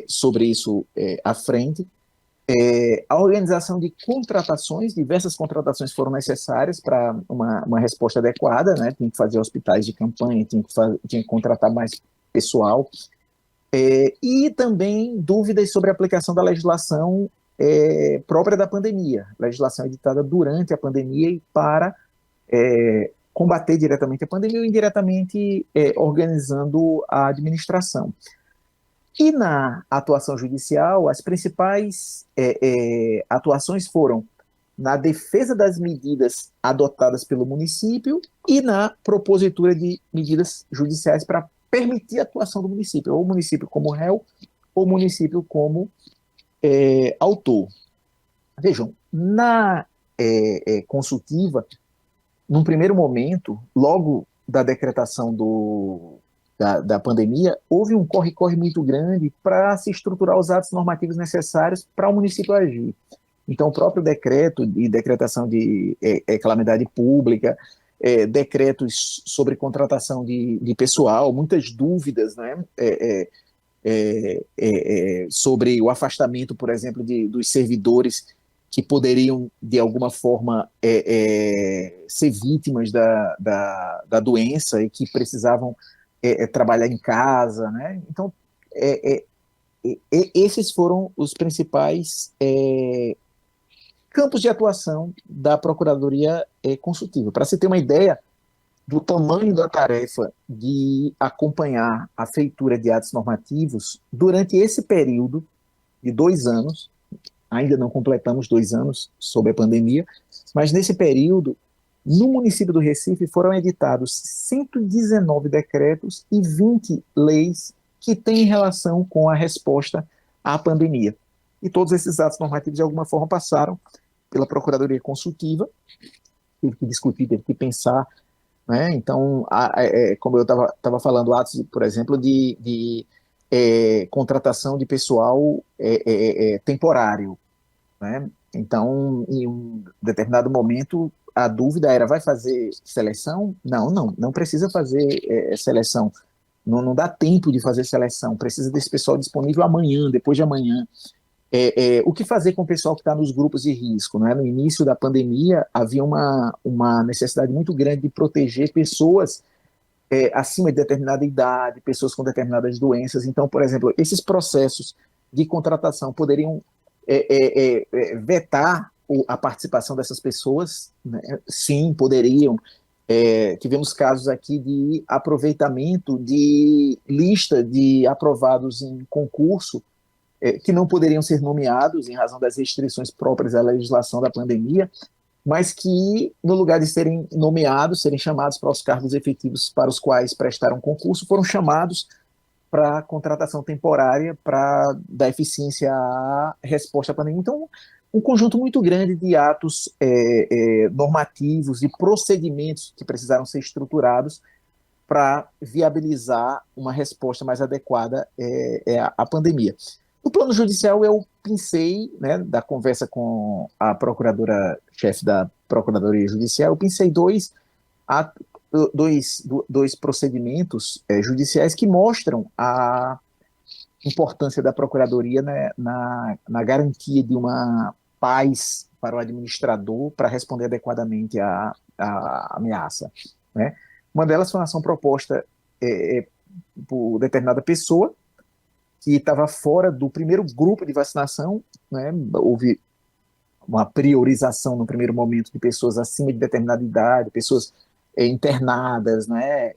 sobre isso à frente. A organização de contratações, diversas contratações foram necessárias para uma resposta adequada, né? Tinha que fazer hospitais de campanha, tinha que contratar mais pessoal, e também dúvidas sobre a aplicação da legislação própria da pandemia, legislação editada durante a pandemia e para combater diretamente a pandemia ou indiretamente organizando a administração. E na atuação judicial, as principais atuações foram na defesa das medidas adotadas pelo município e na propositura de medidas judiciais para permitir a atuação do município, ou o município como réu, ou o município como autor. Vejam, na consultiva, num primeiro momento, logo da decretação da pandemia, houve um corre-corre muito grande para se estruturar os atos normativos necessários para o município agir. Então, o próprio decreto de decretação de calamidade pública, decretos sobre contratação de pessoal, muitas dúvidas, né, sobre o afastamento, por exemplo, dos servidores que poderiam, de alguma forma, ser vítimas da doença e que precisavam trabalhar em casa, né? Então, esses foram os principais campos de atuação da Procuradoria Consultiva. Para se ter uma ideia do tamanho da tarefa de acompanhar a feitura de atos normativos, durante esse período de 2 anos, ainda não completamos 2 anos sob a pandemia, mas nesse período, no município do Recife, foram editados 119 decretos e 20 leis que têm relação com a resposta à pandemia. E todos esses atos normativos, de alguma forma, passaram pela Procuradoria Consultiva, teve que discutir, teve que pensar, né? Então, como eu estava falando, atos, por exemplo, de contratação de pessoal temporário, né? Então, em um determinado momento, a dúvida era, vai fazer seleção? Não precisa fazer seleção. Não dá tempo de fazer seleção, precisa desse pessoal disponível amanhã, depois de amanhã. O que fazer com o pessoal que está nos grupos de risco, né? No início da pandemia, havia uma necessidade muito grande de proteger pessoas acima de determinada idade, pessoas com determinadas doenças. Então, por exemplo, esses processos de contratação poderiam vetar a participação dessas pessoas, né? Sim, poderiam. Tivemos casos aqui de aproveitamento de lista de aprovados em concurso que não poderiam ser nomeados em razão das restrições próprias à legislação da pandemia, mas que, no lugar de serem nomeados, serem chamados para os cargos efetivos para os quais prestaram concurso, foram chamados para contratação temporária para dar eficiência à resposta à pandemia. Então, um conjunto muito grande de atos normativos e procedimentos que precisaram ser estruturados para viabilizar uma resposta mais adequada à pandemia. No plano judicial, eu pensei, né, da conversa com a procuradora-chefe da Procuradoria Judicial, eu pensei dois procedimentos judiciais que mostram a importância da Procuradoria, né, na garantia de uma paz para o administrador para responder adequadamente à ameaça. Né? Uma delas foi uma ação proposta por determinada pessoa que estava fora do primeiro grupo de vacinação, né? Houve uma priorização no primeiro momento de pessoas acima de determinada idade, pessoas internadas, né?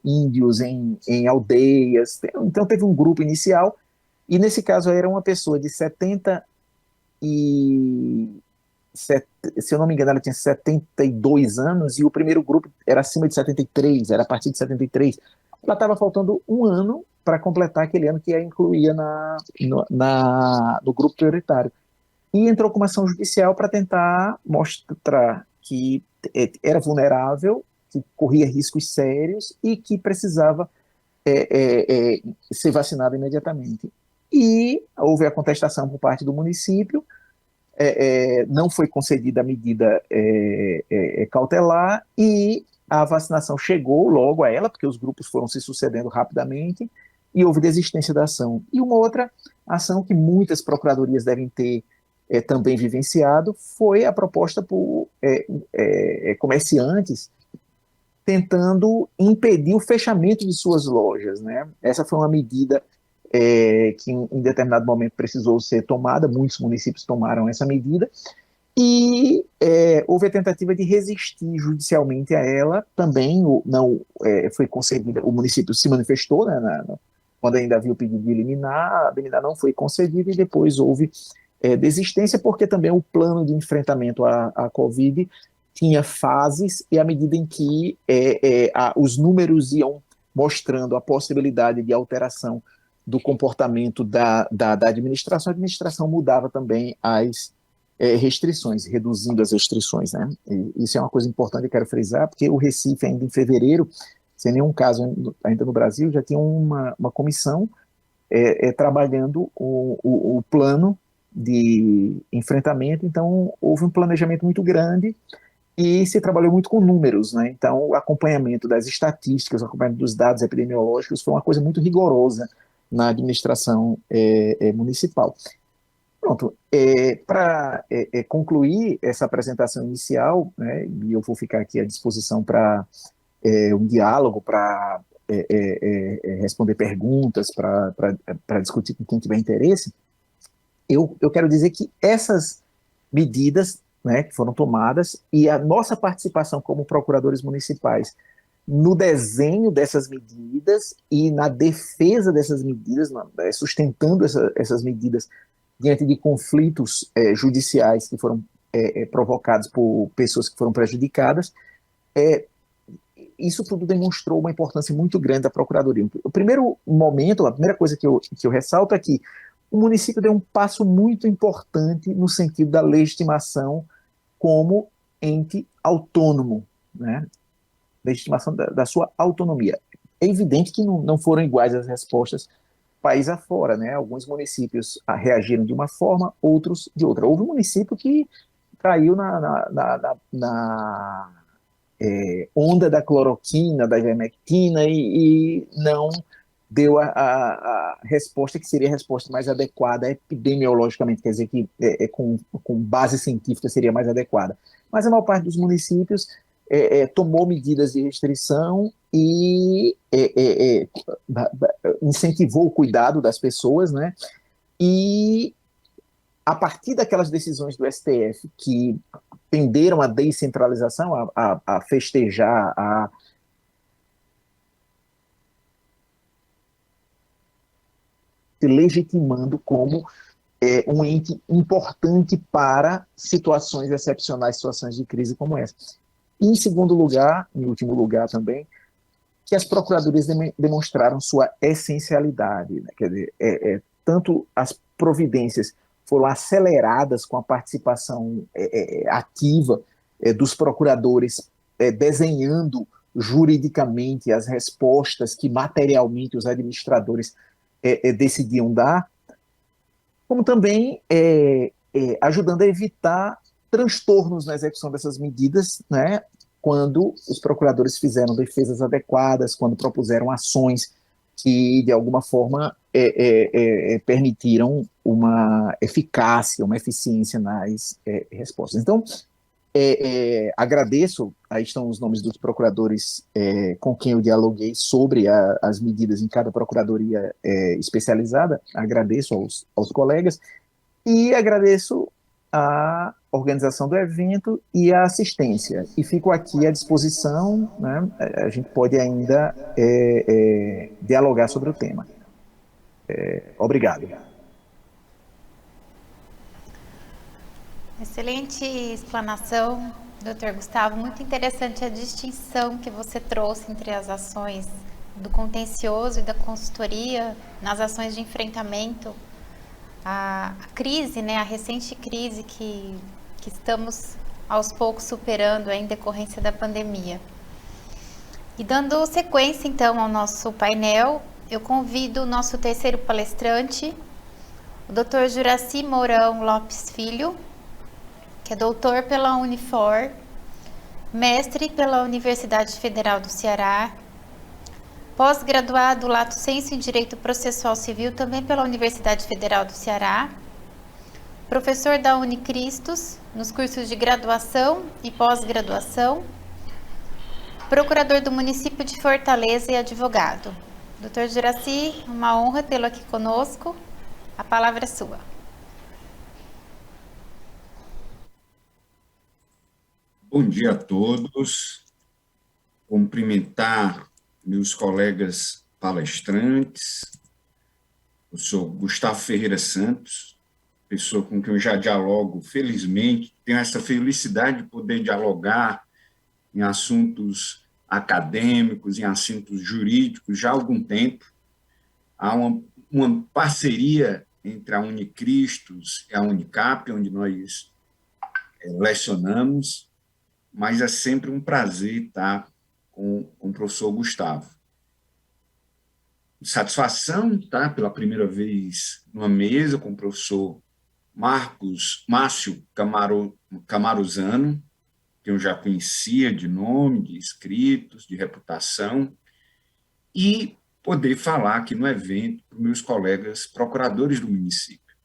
Índios em aldeias. Então teve um grupo inicial, e nesse caso era uma pessoa de 70 e... se eu não me engano, ela tinha 72 anos, e o primeiro grupo era acima de 73, era a partir de 73. Ela estava faltando um ano para completar aquele ano que a incluía no grupo prioritário. E entrou com uma ação judicial para tentar mostrar que era vulnerável, que corria riscos sérios e que precisava ser vacinada imediatamente. E houve a contestação por parte do município, não foi concedida a medida cautelar, e a vacinação chegou logo a ela, porque os grupos foram se sucedendo rapidamente, e houve desistência da ação. E uma outra ação que muitas procuradorias devem ter também vivenciado foi a proposta por comerciantes tentando impedir o fechamento de suas lojas. Né? Essa foi uma medida que em determinado momento precisou ser tomada, muitos municípios tomaram essa medida, e houve a tentativa de resistir judicialmente a ela, também não foi concedida, o município se manifestou, né, quando ainda havia o pedido de liminar, a liminar não foi concedida, e depois houve desistência, porque também o plano de enfrentamento à Covid tinha fases, e à medida em que os números iam mostrando a possibilidade de alteração do comportamento da administração, a administração mudava também as restrições, reduzindo as restrições. Né? E isso é uma coisa importante que eu quero frisar, porque o Recife, ainda em fevereiro, sem nenhum caso ainda no Brasil, já tinha uma comissão trabalhando o plano de enfrentamento. Então houve um planejamento muito grande e se trabalhou muito com números, né? Então o acompanhamento das estatísticas, o acompanhamento dos dados epidemiológicos foi uma coisa muito rigorosa na administração municipal. Pronto, para concluir essa apresentação inicial, né, e eu vou ficar aqui à disposição para um diálogo, para responder perguntas, para discutir com quem tiver interesse, eu quero dizer que essas medidas, né, que foram tomadas, e a nossa participação como procuradores municipais no desenho dessas medidas e na defesa dessas medidas, sustentando essas medidas diante de conflitos judiciais que foram provocados por pessoas que foram prejudicadas, isso tudo demonstrou uma importância muito grande da Procuradoria. O primeiro momento, a primeira coisa que eu ressalto é que o município deu um passo muito importante no sentido da legitimação como ente autônomo, né? Legitimação da sua autonomia. É evidente que não foram iguais as respostas país afora, né? Alguns municípios reagiram de uma forma, outros de outra. Houve um município que caiu na onda da cloroquina, da ivermectina, e não deu a resposta que seria a resposta mais adequada epidemiologicamente, quer dizer que com base científica seria mais adequada. Mas a maior parte dos municípios tomou medidas de restrição e incentivou o cuidado das pessoas, né? E a partir daquelas decisões do STF que tenderam à descentralização, a festejar, a se legitimando como um ente importante para situações excepcionais, situações de crise como essa. E, em segundo lugar, em último lugar também, que as procuradorias demonstraram sua essencialidade, né? Quer dizer, tanto as providências foram aceleradas com a participação ativa dos procuradores, desenhando juridicamente as respostas que materialmente os administradores decidiam dar, como também ajudando a evitar transtornos na execução dessas medidas, né, quando os procuradores fizeram defesas adequadas, quando propuseram ações que, de alguma forma, permitiram uma eficácia, uma eficiência nas respostas. Então, agradeço, aí estão os nomes dos procuradores com quem eu dialoguei sobre as medidas em cada procuradoria especializada, agradeço aos colegas e agradeço a organização do evento e a assistência. E fico aqui à disposição, né? A gente pode ainda dialogar sobre o tema. Obrigado. Excelente explanação, Dr. Gustavo. Muito interessante a distinção que você trouxe entre as ações do contencioso e da consultoria nas ações de enfrentamento à crise, né, a recente crise que estamos aos poucos superando em decorrência da pandemia. E dando sequência então ao nosso painel, eu convido o nosso terceiro palestrante, o Dr. Juraci Mourão Lopes Filho, que é doutor pela Unifor, mestre pela Universidade Federal do Ceará, pós-graduado lato sensu em Direito Processual Civil também pela Universidade Federal do Ceará, professor da Unicristos nos cursos de graduação e pós-graduação, procurador do município de Fortaleza e advogado. Dr. Juraci, uma honra tê-lo aqui conosco. A palavra é sua. Bom dia a todos. Cumprimentar meus colegas palestrantes. Eu sou Gustavo Ferreira Santos, pessoa com quem eu já dialogo, felizmente, tenho essa felicidade de poder dialogar em assuntos acadêmicos, em assuntos jurídicos já há algum tempo. Há uma parceria entre a Unicristos e a Unicap, onde nós lecionamos, mas é sempre um prazer estar com o professor Gustavo. Satisfação estar pela primeira vez numa mesa com o professor Márcio Camaruzano, que eu já conhecia de nome, de escritos, de reputação, e poder falar aqui no evento para os meus colegas procuradores do município.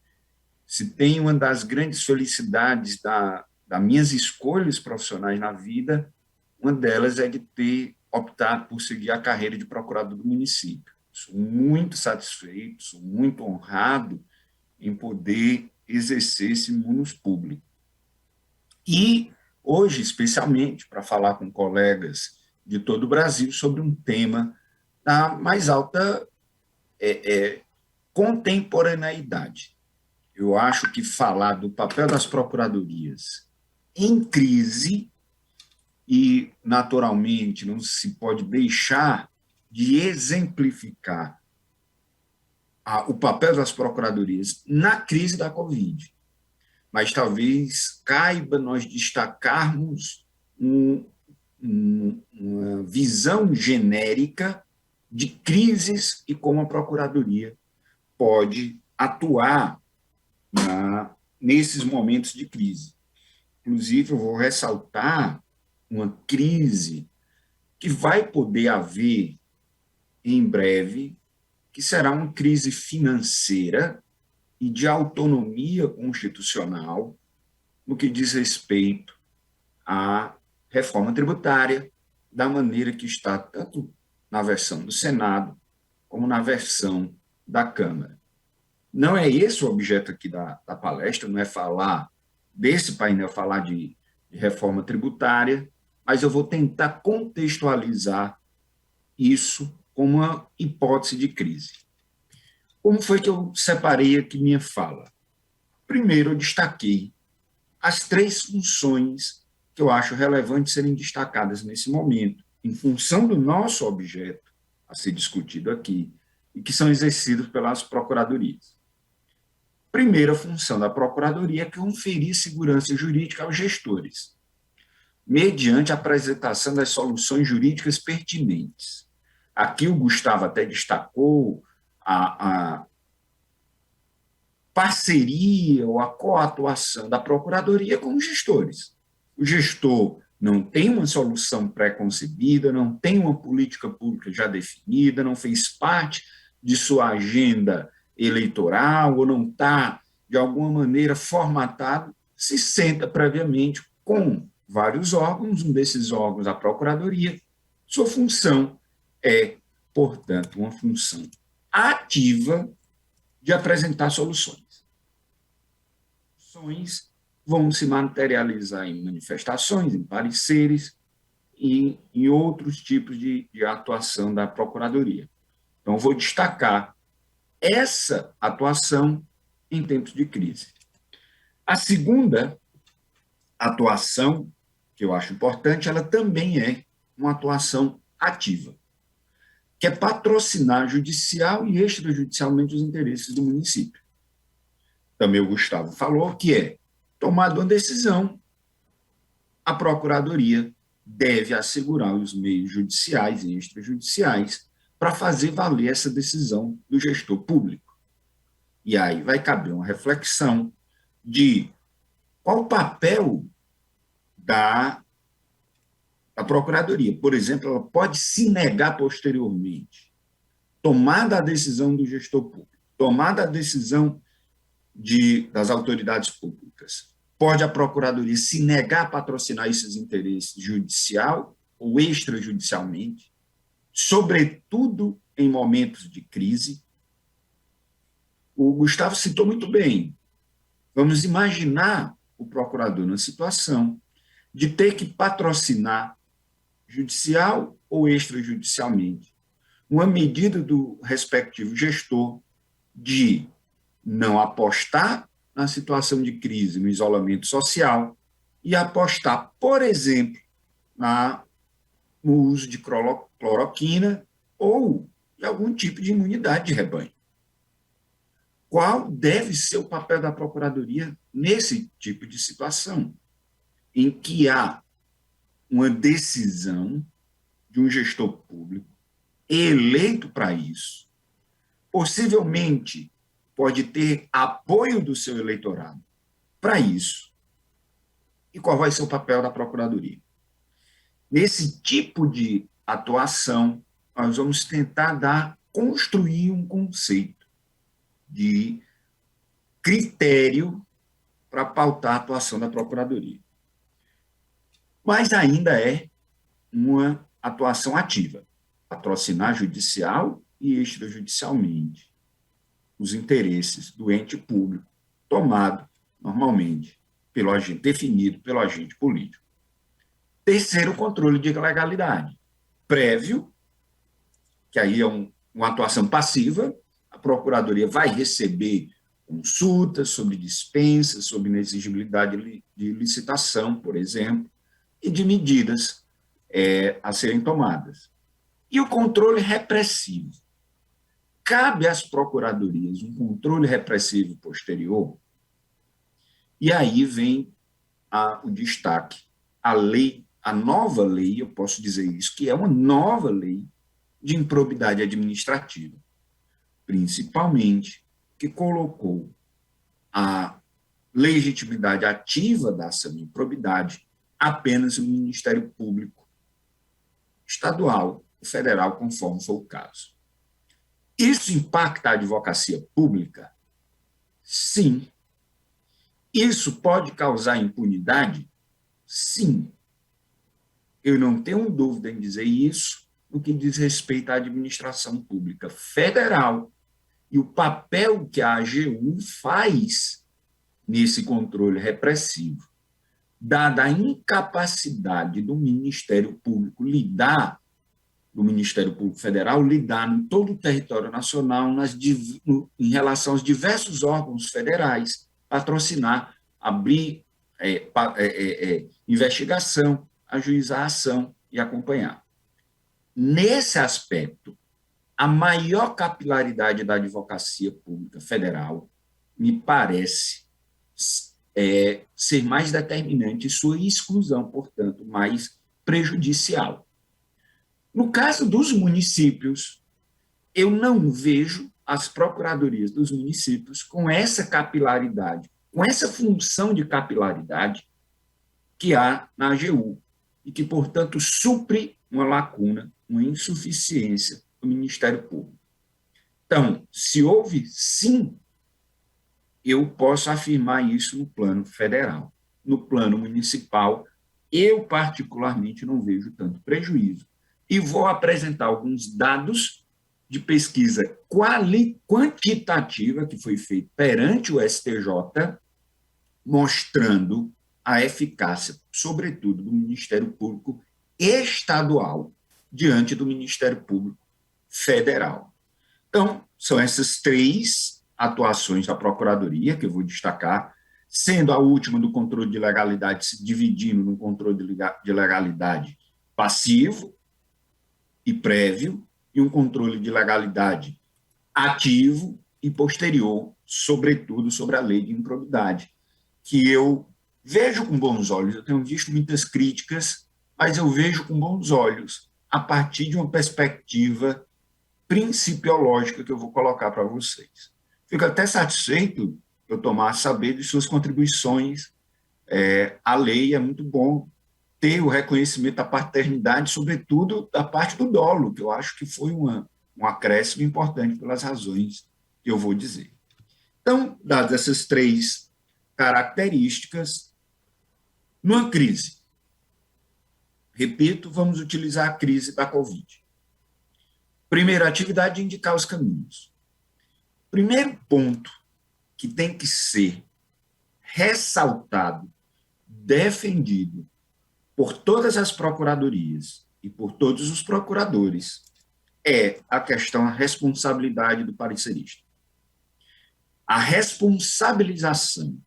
Se tem uma das grandes felicidades das minhas escolhas profissionais na vida, uma delas é de ter optado por seguir a carreira de procurador do município. Sou muito satisfeito, sou muito honrado em poder exercer esse munus público. E hoje, especialmente, para falar com colegas de todo o Brasil sobre um tema da mais alta contemporaneidade. Eu acho que falar do papel das procuradorias em crise, e, naturalmente, não se pode deixar de exemplificar o papel das procuradorias na crise da Covid. Mas talvez caiba nós destacarmos uma visão genérica de crises e como a Procuradoria pode atuar nesses momentos de crise. Inclusive, eu vou ressaltar uma crise que vai poder haver em breve, que será uma crise financeira e de autonomia constitucional no que diz respeito à reforma tributária, da maneira que está tanto na versão do Senado como na versão da Câmara. Não é esse o objeto aqui da palestra, não é falar desse painel, falar de de reforma tributária, mas eu vou tentar contextualizar isso como uma hipótese de crise. Como foi que eu separei aqui minha fala? Primeiro, eu destaquei as 3 funções que eu acho relevante serem destacadas nesse momento, em função do nosso objeto a ser discutido aqui, e que são exercidos pelas procuradorias. Primeira função da Procuradoria é conferir segurança jurídica aos gestores, mediante a apresentação das soluções jurídicas pertinentes. Aqui o Gustavo até destacou a parceria ou a coatuação da Procuradoria com os gestores. O gestor não tem uma solução pré-concebida, não tem uma política pública já definida, não fez parte de sua agenda eleitoral ou não está, de alguma maneira, formatado, se senta previamente com vários órgãos, um desses órgãos, a Procuradoria. Sua função é, portanto, uma função ativa de apresentar soluções. Soluções vão se materializar em manifestações, em pareceres e em outros tipos de atuação da Procuradoria. Então, vou destacar essa atuação em tempos de crise. A segunda atuação, que eu acho importante, ela também é uma atuação ativa, que é patrocinar judicial e extrajudicialmente os interesses do município. Também o Gustavo falou que é tomada uma decisão, a Procuradoria deve assegurar os meios judiciais e extrajudiciais para fazer valer essa decisão do gestor público. E aí vai caber uma reflexão de qual o papel da Procuradoria. Por exemplo, ela pode se negar posteriormente. Tomada a decisão do gestor público, tomada a decisão das autoridades públicas, pode a Procuradoria se negar a patrocinar esses interesses judicial ou extrajudicialmente, sobretudo em momentos de crise. O Gustavo citou muito bem. Vamos imaginar o procurador na situação de ter que patrocinar judicial ou extrajudicialmente uma medida do respectivo gestor de não apostar na situação de crise, no isolamento social, e apostar, por exemplo, no uso de cloroquina ou de algum tipo de imunidade de rebanho. Qual deve ser o papel da Procuradoria nesse tipo de situação, em que há uma decisão de um gestor público eleito para isso, possivelmente pode ter apoio do seu eleitorado para isso. E qual vai ser o papel da Procuradoria? Nesse tipo de atuação, nós vamos tentar construir um conceito de critério para pautar a atuação da Procuradoria. Mas ainda é uma atuação ativa, patrocinar judicial e extrajudicialmente os interesses do ente público, tomado normalmente pelo agente, definido pelo agente político. Terceiro, controle de legalidade, prévio, que aí é uma atuação passiva, a Procuradoria vai receber consultas sobre dispensas, sobre inexigibilidade de licitação, por exemplo, e de medidas a serem tomadas. E o controle repressivo. Cabe às procuradorias um controle repressivo posterior, e aí vem o destaque, a nova lei, eu posso dizer isso, que é uma nova lei de improbidade administrativa, principalmente que colocou a legitimidade ativa dessa improbidade apenas no Ministério Público Estadual e Federal, conforme for o caso. Isso impacta a advocacia pública? Sim. Isso pode causar impunidade? Sim. Eu não tenho dúvida em dizer isso no que diz respeito à administração pública federal e o papel que a AGU faz nesse controle repressivo. dada a incapacidade do Ministério Público do Ministério Público Federal, lidar em todo o território nacional em relação aos diversos órgãos federais, patrocinar, abrir investigação, ajuizar a ação e acompanhar. Nesse aspecto, a maior capilaridade da advocacia pública federal me parece ser mais determinante e sua exclusão, portanto, mais prejudicial. No caso dos municípios, eu não vejo as procuradorias dos municípios com essa capilaridade, com essa função de capilaridade que há na AGU, e que, portanto, supre uma lacuna, uma insuficiência do Ministério Público. Então, se houve, sim, eu posso afirmar isso no plano federal. No plano municipal, eu particularmente não vejo tanto prejuízo. E vou apresentar alguns dados de pesquisa quantitativa que foi feita perante o STJ, mostrando a eficácia, sobretudo, do Ministério Público Estadual diante do Ministério Público Federal. Então, são essas 3 atuações da Procuradoria que eu vou destacar, sendo a última do controle de legalidade se dividindo no controle de legalidade passivo e prévio, e um controle de legalidade ativo e posterior, sobretudo sobre a lei de improbidade, que eu vejo com bons olhos. Eu tenho visto muitas críticas, mas eu vejo com bons olhos, a partir de uma perspectiva principiológica que eu vou colocar para vocês. Fico até satisfeito, eu tomar a saber de suas contribuições à lei. É muito bom ter o reconhecimento da paternidade, sobretudo da parte do dolo, que eu acho que foi um acréscimo importante pelas razões que eu vou dizer. Então, dadas essas 3 características, numa crise, repito, vamos utilizar a crise da Covid. Primeira atividade de indicar os caminhos. Primeiro ponto que tem que ser ressaltado, defendido por todas as procuradorias e por todos os procuradores é a questão da responsabilidade do parecerista. A responsabilização,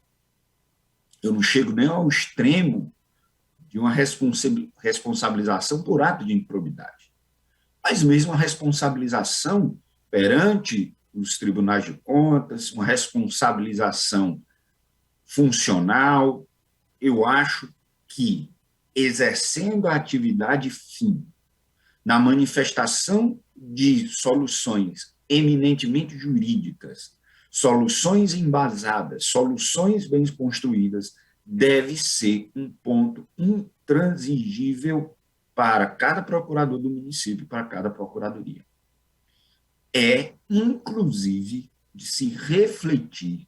eu não chego nem ao extremo de uma responsabilização por ato de improbidade, mas mesmo a responsabilização perante os tribunais de contas, uma responsabilização funcional. Eu acho que, exercendo a atividade fim, na manifestação de soluções eminentemente jurídicas, soluções embasadas, soluções bem construídas, deve ser um ponto intransigível para cada procurador do município, para cada procuradoria. É, inclusive, de se refletir,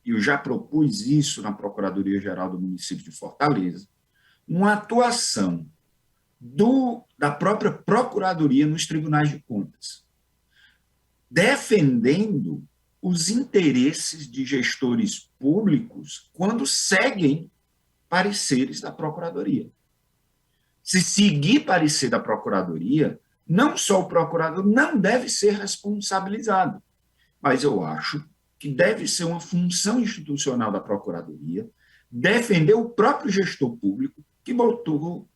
e eu já propus isso na Procuradoria-Geral do município de Fortaleza, uma atuação da própria Procuradoria nos tribunais de contas, defendendo os interesses de gestores públicos quando seguem pareceres da Procuradoria. Se seguir parecer da Procuradoria, não só o procurador não deve ser responsabilizado, mas eu acho que deve ser uma função institucional da Procuradoria defender o próprio gestor público que botou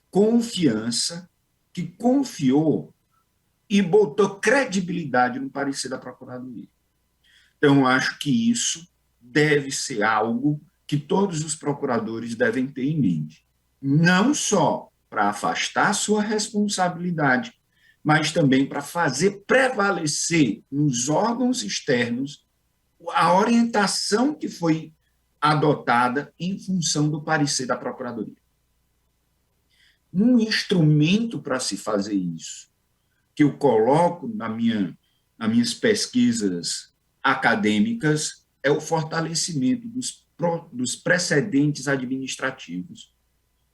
confiança, que confiou e botou credibilidade no parecer da Procuradoria. Então, eu acho que isso deve ser algo que todos os procuradores devem ter em mente, não só para afastar sua responsabilidade, mas também para fazer prevalecer nos órgãos externos a orientação que foi adotada em função do parecer da Procuradoria. Um instrumento para se fazer isso, que eu coloco nas minhas pesquisas acadêmicas, é o fortalecimento dos precedentes administrativos.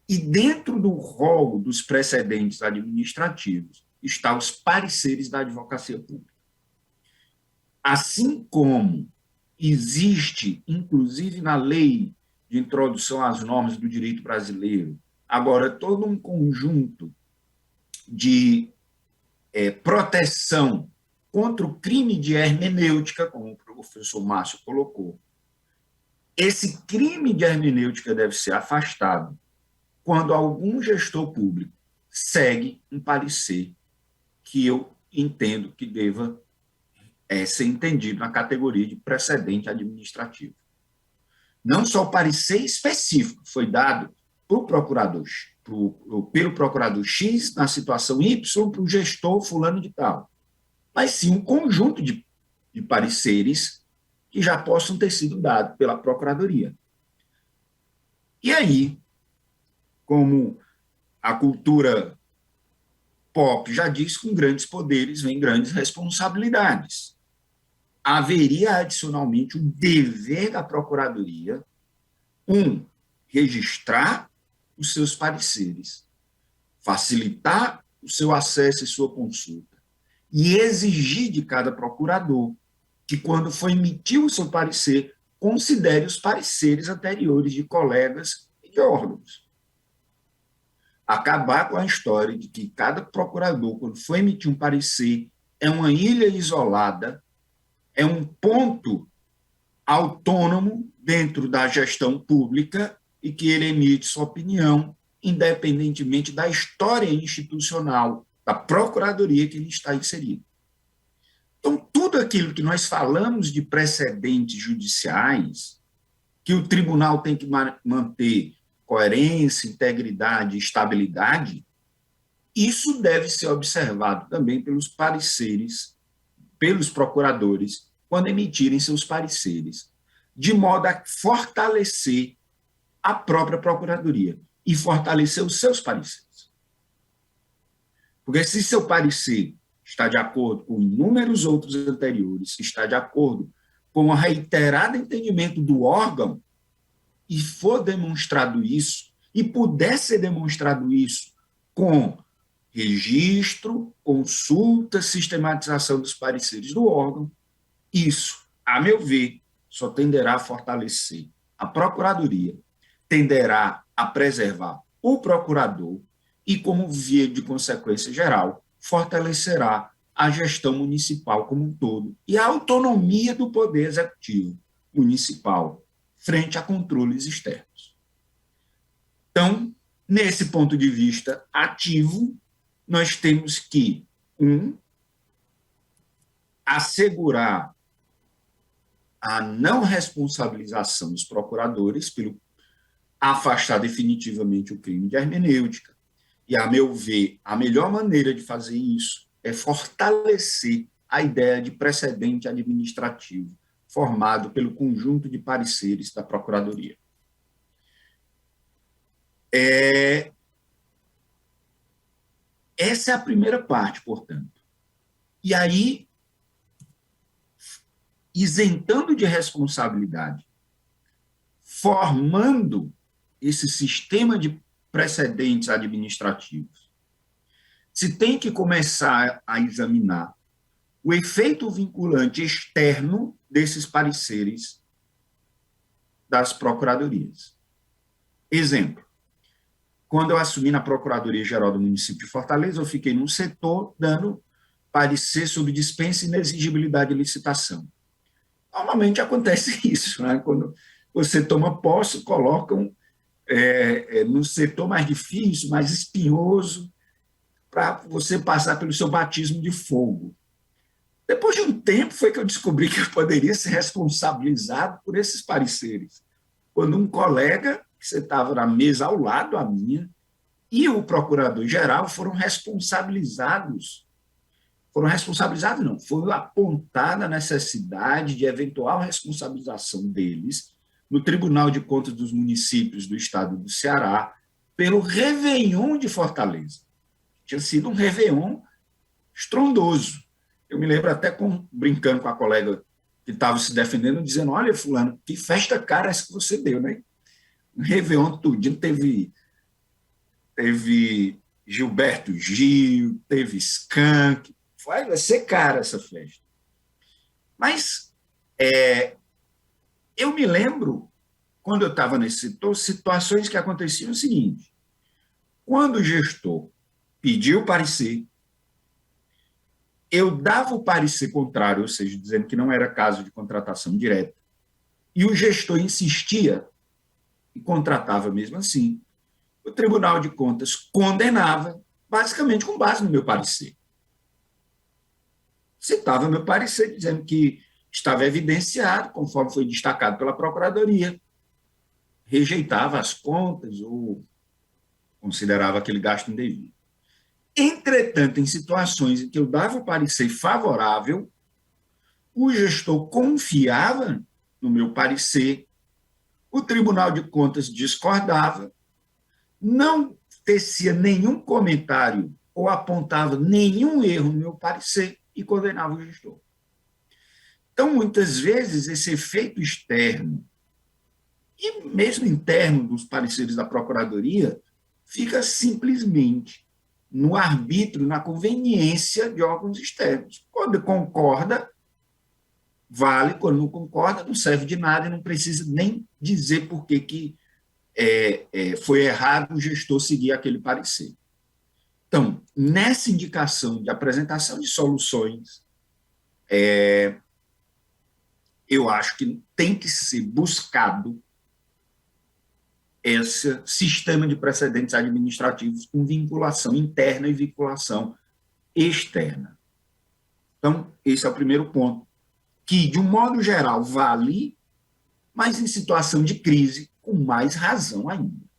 E dentro do rol dos precedentes administrativos estão os pareceres da advocacia pública. Assim como existe, inclusive na lei de introdução às normas do direito brasileiro, agora todo um conjunto de proteção contra o crime de hermenêutica, como o professor Márcio colocou. Esse crime de hermenêutica deve ser afastado quando algum gestor público segue um parecer que eu entendo que deva ser entendido na categoria de precedente administrativo. Não só o parecer específico foi dado pelo procurador X na situação Y para o gestor fulano de tal, mas sim um conjunto de pareceres que já possam ter sido dados pela Procuradoria. E aí, como a cultura pop já diz, com grandes poderes vem grandes responsabilidades. Haveria adicionalmente o dever da Procuradoria, registrar os seus pareceres, facilitar o seu acesso e sua consulta, e exigir de cada procurador que, quando for emitir o seu parecer, considere os pareceres anteriores de colegas e de órgãos. Acabar com a história de que cada procurador, quando for emitir um parecer, é uma ilha isolada, é um ponto autônomo dentro da gestão pública e que ele emite sua opinião, independentemente da história institucional da procuradoria que ele está inserido. Então, tudo aquilo que nós falamos de precedentes judiciais, que o tribunal tem que manter coerência, integridade e estabilidade, isso deve ser observado também pelos pareceres, pelos procuradores, quando emitirem seus pareceres, de modo a fortalecer a própria Procuradoria e fortalecer os seus pareceres. Porque se seu parecer está de acordo com inúmeros outros anteriores, está de acordo com o reiterado entendimento do órgão, e for demonstrado isso, e puder ser demonstrado isso com registro, consulta, sistematização dos pareceres do órgão, isso, a meu ver, só tenderá a fortalecer a Procuradoria, tenderá a preservar o procurador e, como via de consequência geral, fortalecerá a gestão municipal como um todo e a autonomia do Poder Executivo municipal frente a controles externos. Então, nesse ponto de vista ativo, nós temos que, assegurar a não responsabilização dos procuradores pelo afastar definitivamente o crime de hermenêutica. E, a meu ver, a melhor maneira de fazer isso é fortalecer a ideia de precedente administrativo formado pelo conjunto de pareceres da Procuradoria. Essa é a primeira parte, portanto. E aí, isentando de responsabilidade, formando esse sistema de precedentes administrativos, se tem que começar a examinar o efeito vinculante externo desses pareceres das procuradorias. Exemplo, quando eu assumi na Procuradoria-Geral do município de Fortaleza, eu fiquei num setor dando parecer sobre dispensa e inexigibilidade de licitação. Normalmente acontece isso, né? Quando você toma posse, colocam no setor mais difícil, mais espinhoso, para você passar pelo seu batismo de fogo. Depois de um tempo foi que eu descobri que eu poderia ser responsabilizado por esses pareceres. Quando um colega, que você estava na mesa ao lado, a minha, e o procurador-geral foram responsabilizados. Não, foi apontada a necessidade de eventual responsabilização deles no Tribunal de Contas dos Municípios do Estado do Ceará pelo Réveillon de Fortaleza. Tinha sido um Réveillon estrondoso. Eu me lembro até brincando com a colega que estava se defendendo, dizendo, olha, fulano, que festa cara essa que você deu, né? Um Réveillon tudinho, teve Gilberto Gil, teve Skank, vai ser cara essa festa. Mas eu me lembro quando eu estava nesse setor, situações que aconteciam o seguinte: quando o gestor pediu parecer, eu dava o parecer contrário, ou seja, dizendo que não era caso de contratação direta, e o gestor insistia e contratava mesmo assim. O Tribunal de Contas condenava, basicamente com base no meu parecer. Citava meu parecer, dizendo que estava evidenciado, conforme foi destacado pela Procuradoria, rejeitava as contas ou considerava aquele gasto indevido. Entretanto, em situações em que eu dava o parecer favorável, o gestor confiava no meu parecer, o Tribunal de Contas discordava, não tecia nenhum comentário ou apontava nenhum erro no meu parecer e condenava o gestor. Então, muitas vezes, esse efeito externo e mesmo interno dos pareceres da Procuradoria fica simplesmente no arbítrio, na conveniência de órgãos externos. Quando concorda, vale; quando não concorda, não serve de nada e não precisa nem dizer por que foi errado o gestor seguir aquele parecer. Então, nessa indicação de apresentação de soluções, eu acho que tem que ser buscado esse sistema de precedentes administrativos com vinculação interna e vinculação externa. Então, esse é o primeiro ponto, que, de um modo geral, vale, mas em situação de crise, com mais razão ainda.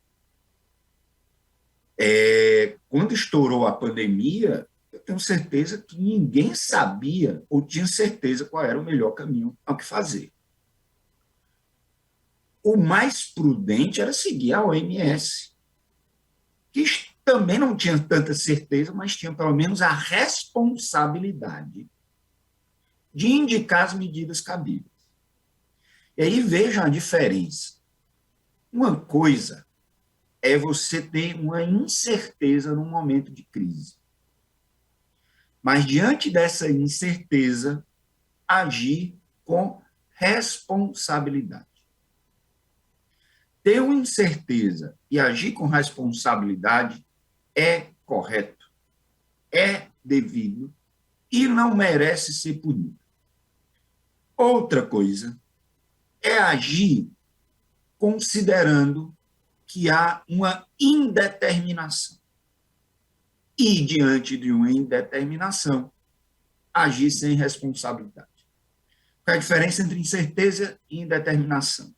Quando estourou a pandemia, eu tenho certeza que ninguém sabia ou tinha certeza qual era o melhor caminho ao que fazer. O mais prudente era seguir a OMS, que também não tinha tanta certeza, mas tinha pelo menos a responsabilidade de indicar as medidas cabíveis. E aí vejam a diferença. Uma coisa é você ter uma incerteza num momento de crise. Mas, diante dessa incerteza, agir com responsabilidade. Ter uma incerteza e agir com responsabilidade é correto, é devido e não merece ser punido. Outra coisa é agir considerando que há uma indeterminação. E, diante de uma indeterminação, agir sem responsabilidade. Qual é a diferença entre incerteza e indeterminação?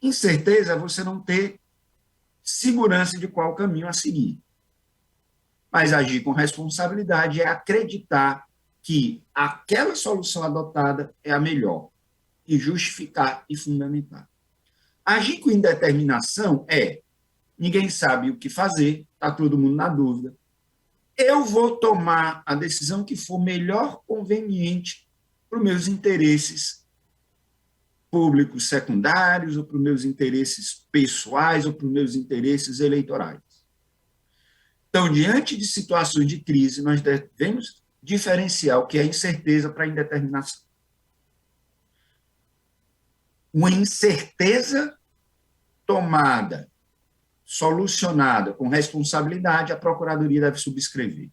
Incerteza é você não ter segurança de qual caminho a seguir. Mas agir com responsabilidade é acreditar que aquela solução adotada é a melhor e justificar e fundamentar. Agir com indeterminação é: ninguém sabe o que fazer, está todo mundo na dúvida, eu vou tomar a decisão que for melhor conveniente para os meus interesses públicos secundários, ou para os meus interesses pessoais, ou para os meus interesses eleitorais. Então, diante de situações de crise, nós devemos diferenciar o que é incerteza para indeterminação. Uma incerteza tomada, solucionada com responsabilidade, a Procuradoria deve subscrever.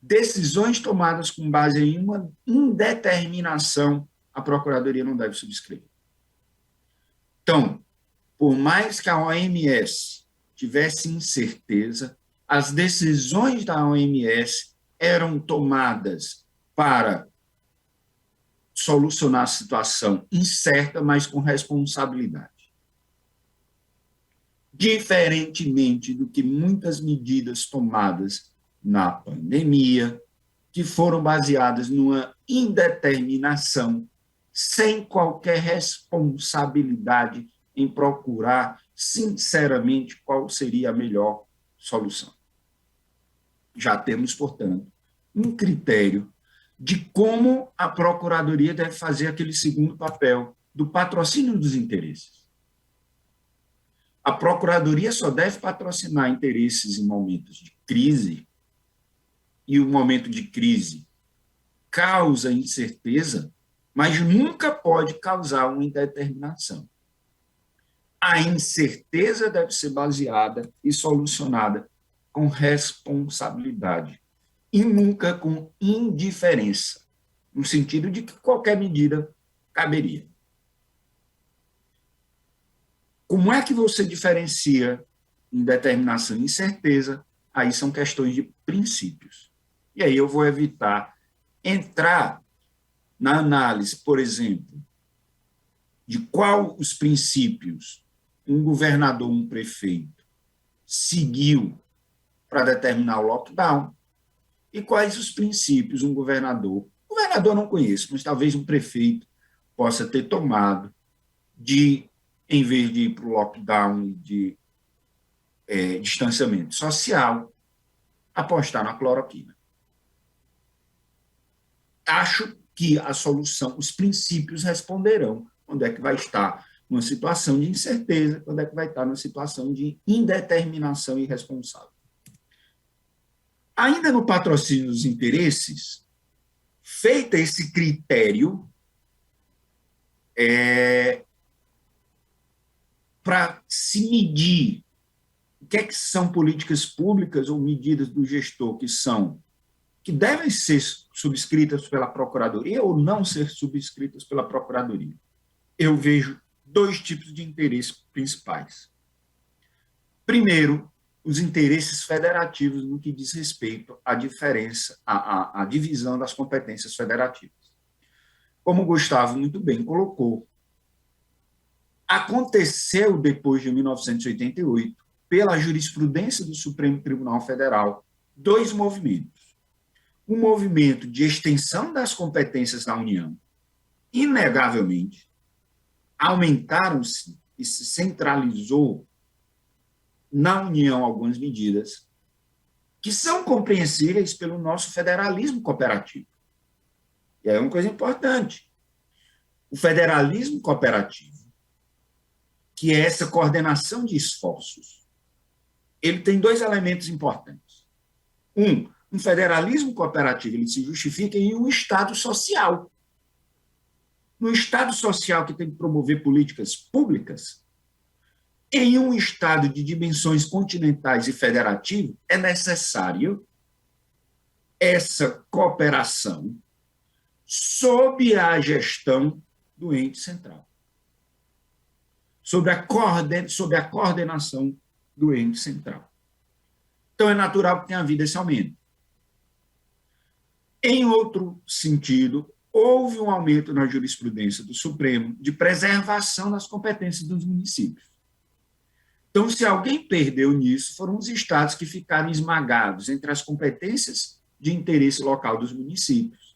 Decisões tomadas com base em uma indeterminação, a Procuradoria não deve subscrever. Então, por mais que a OMS tivesse incerteza, as decisões da OMS eram tomadas para solucionar a situação incerta, mas com responsabilidade. Diferentemente do que muitas medidas tomadas na pandemia, que foram baseadas numa indeterminação, sem qualquer responsabilidade em procurar, sinceramente, qual seria a melhor solução. Já temos, portanto, um critério de como a Procuradoria deve fazer aquele segundo papel do patrocínio dos interesses. A Procuradoria só deve patrocinar interesses em momentos de crise, e o momento de crise causa incerteza, mas nunca pode causar uma indeterminação. A incerteza deve ser baseada e solucionada com responsabilidade e nunca com indiferença, no sentido de que qualquer medida caberia. Como é que você diferencia indeterminação e incerteza? Aí são questões de princípios. E aí eu vou evitar entrar na análise, por exemplo, de qual os princípios um governador, um prefeito seguiu para determinar o lockdown e quais os princípios um governador não conheço, mas talvez um prefeito possa ter tomado de, em vez de ir para o lockdown de distanciamento social, apostar na cloroquina. Acho que a solução, os princípios responderão quando é que vai estar numa situação de incerteza, quando é que vai estar numa situação de indeterminação irresponsável. Ainda no patrocínio dos interesses, feito esse critério, para se medir o que é que são políticas públicas ou medidas do gestor que devem ser subscritas pela Procuradoria ou não ser subscritas pela Procuradoria. Eu vejo dois tipos de interesses principais. Primeiro, os interesses federativos no que diz respeito à diferença, à divisão das competências federativas. Como o Gustavo muito bem colocou, aconteceu depois de 1988, pela jurisprudência do Supremo Tribunal Federal, dois movimentos. Um movimento de extensão das competências da União, inegavelmente, aumentaram-se e se centralizou na União algumas medidas que são compreensíveis pelo nosso federalismo cooperativo. E é uma coisa importante. O federalismo cooperativo, que é essa coordenação de esforços, ele tem dois elementos importantes. Um federalismo cooperativo ele se justifica em um Estado social. No Estado social que tem que promover políticas públicas, em um Estado de dimensões continentais e federativo, é necessário essa cooperação sob a gestão do ente central, sob a coordenação do ente central. Então, é natural que tenha havido esse aumento. Em outro sentido, houve um aumento na jurisprudência do Supremo de preservação das competências dos municípios. Então, se alguém perdeu nisso, foram os estados que ficaram esmagados entre as competências de interesse local dos municípios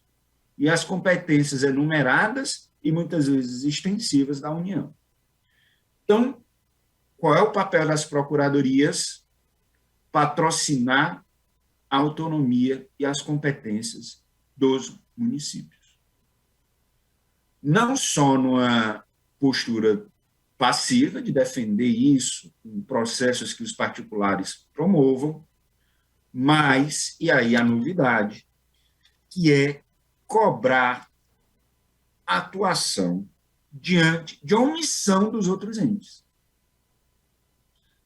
e as competências enumeradas e muitas vezes extensivas da União. Então, qual é o papel das procuradorias? Patrocinar a autonomia e as competências dos municípios. Não só numa postura passiva de defender isso em processos que os particulares promovam, mas, e aí a novidade, que é cobrar atuação diante de omissão dos outros entes.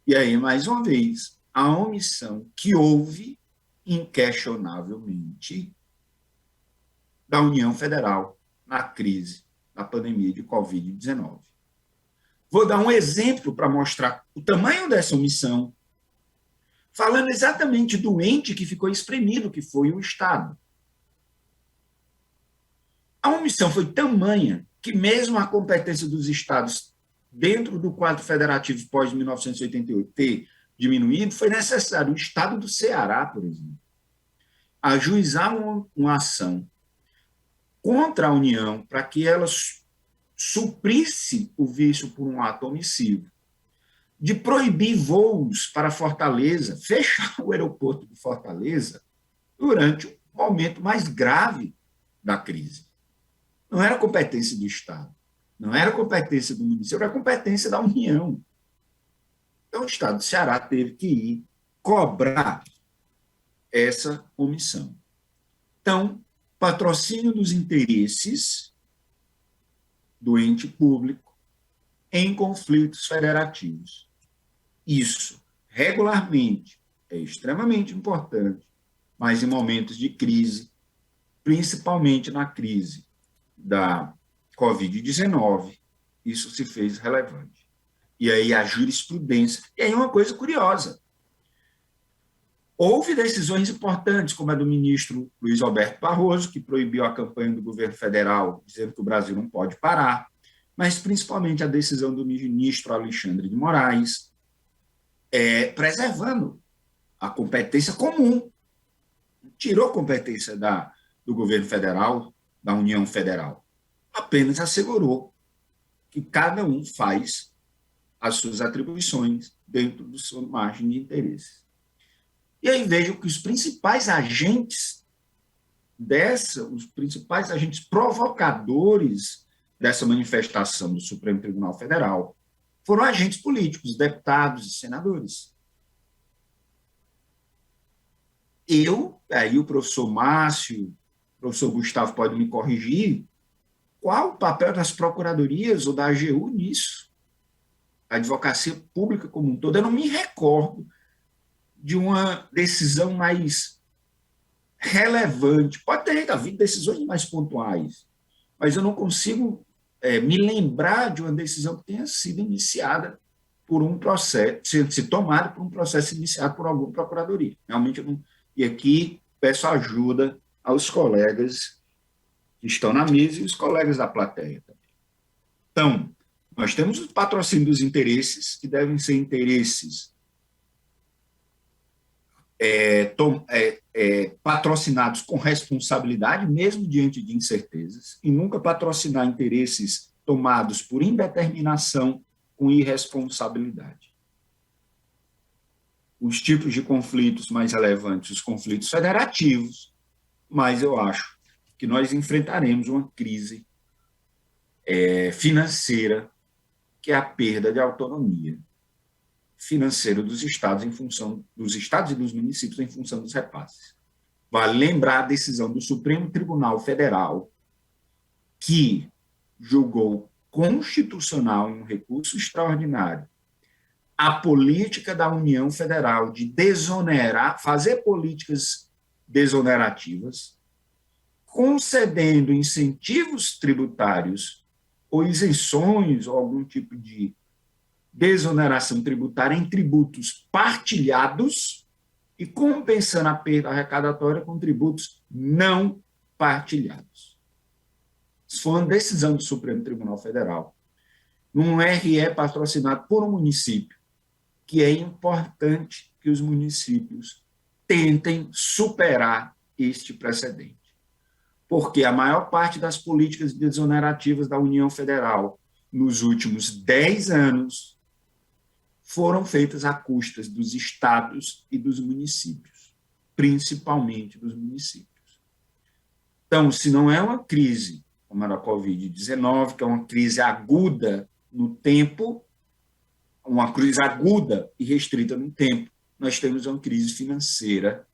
E aí, mais uma vez, a omissão que houve, inquestionavelmente, da União Federal na crise da pandemia de Covid-19. Vou dar um exemplo para mostrar o tamanho dessa omissão, falando exatamente do ente que ficou espremido, que foi o Estado. A omissão foi tamanha que mesmo a competência dos estados dentro do quadro federativo pós-1988 ter diminuído, foi necessário o estado do Ceará, por exemplo, ajuizar uma ação contra a União para que ela suprisse o vício por um ato omissivo, de proibir voos para Fortaleza, fechar o aeroporto de Fortaleza durante o momento mais grave da crise. Não era competência do Estado, não era competência do município, era competência da União. Então, o Estado do Ceará teve que ir cobrar essa omissão. Então, patrocínio dos interesses do ente público em conflitos federativos. Isso, regularmente, é extremamente importante, mas em momentos de crise, principalmente na crise da Covid-19, isso se fez relevante. E aí a jurisprudência... E aí uma coisa curiosa, houve decisões importantes, como a do ministro Luiz Alberto Barroso, que proibiu a campanha do governo federal, dizendo que o Brasil não pode parar, mas principalmente a decisão do ministro Alexandre de Moraes, preservando a competência comum, tirou a competência do governo federal, da União Federal, apenas assegurou que cada um faz as suas atribuições dentro da sua margem de interesse. E aí vejo que os principais agentes os principais agentes provocadores dessa manifestação do Supremo Tribunal Federal foram agentes políticos, deputados e senadores. Aí o professor Márcio, o professor Gustavo pode me corrigir, qual o papel das procuradorias ou da AGU nisso? A advocacia pública como um todo. Eu não me recordo de uma decisão mais relevante. Pode ter havido decisões mais pontuais, mas eu não consigo me lembrar de uma decisão que tenha sido iniciada por um processo, se tomada por um processo iniciado por alguma procuradoria. Realmente eu não... E aqui peço ajuda aos colegas que estão na mesa e os colegas da plateia também. Então, nós temos o patrocínio dos interesses, que devem ser interesses patrocinados com responsabilidade, mesmo diante de incertezas, e nunca patrocinar interesses tomados por indeterminação com irresponsabilidade. Os tipos de conflitos mais relevantes, os conflitos federativos, mas eu acho que nós enfrentaremos uma crise financeira, que é a perda de autonomia financeira dos estados em função dos estados e dos municípios em função dos repasses. Vale lembrar a decisão do Supremo Tribunal Federal, que julgou constitucional em um recurso extraordinário a política da União Federal de desonerar, fazer políticas desonerativas, concedendo incentivos tributários ou isenções ou algum tipo de desoneração tributária em tributos partilhados e compensando a perda arrecadatória com tributos não partilhados. Isso foi uma decisão do Supremo Tribunal Federal, num RE patrocinado por um município, que é importante que os municípios tentem superar este precedente. Porque a maior parte das políticas desonerativas da União Federal nos últimos 10 anos foram feitas à custas dos estados e dos municípios, principalmente dos municípios. Então, se não é uma crise como a da Covid-19, que é uma crise aguda no tempo, uma crise aguda e restrita no tempo, nós temos uma crise financeira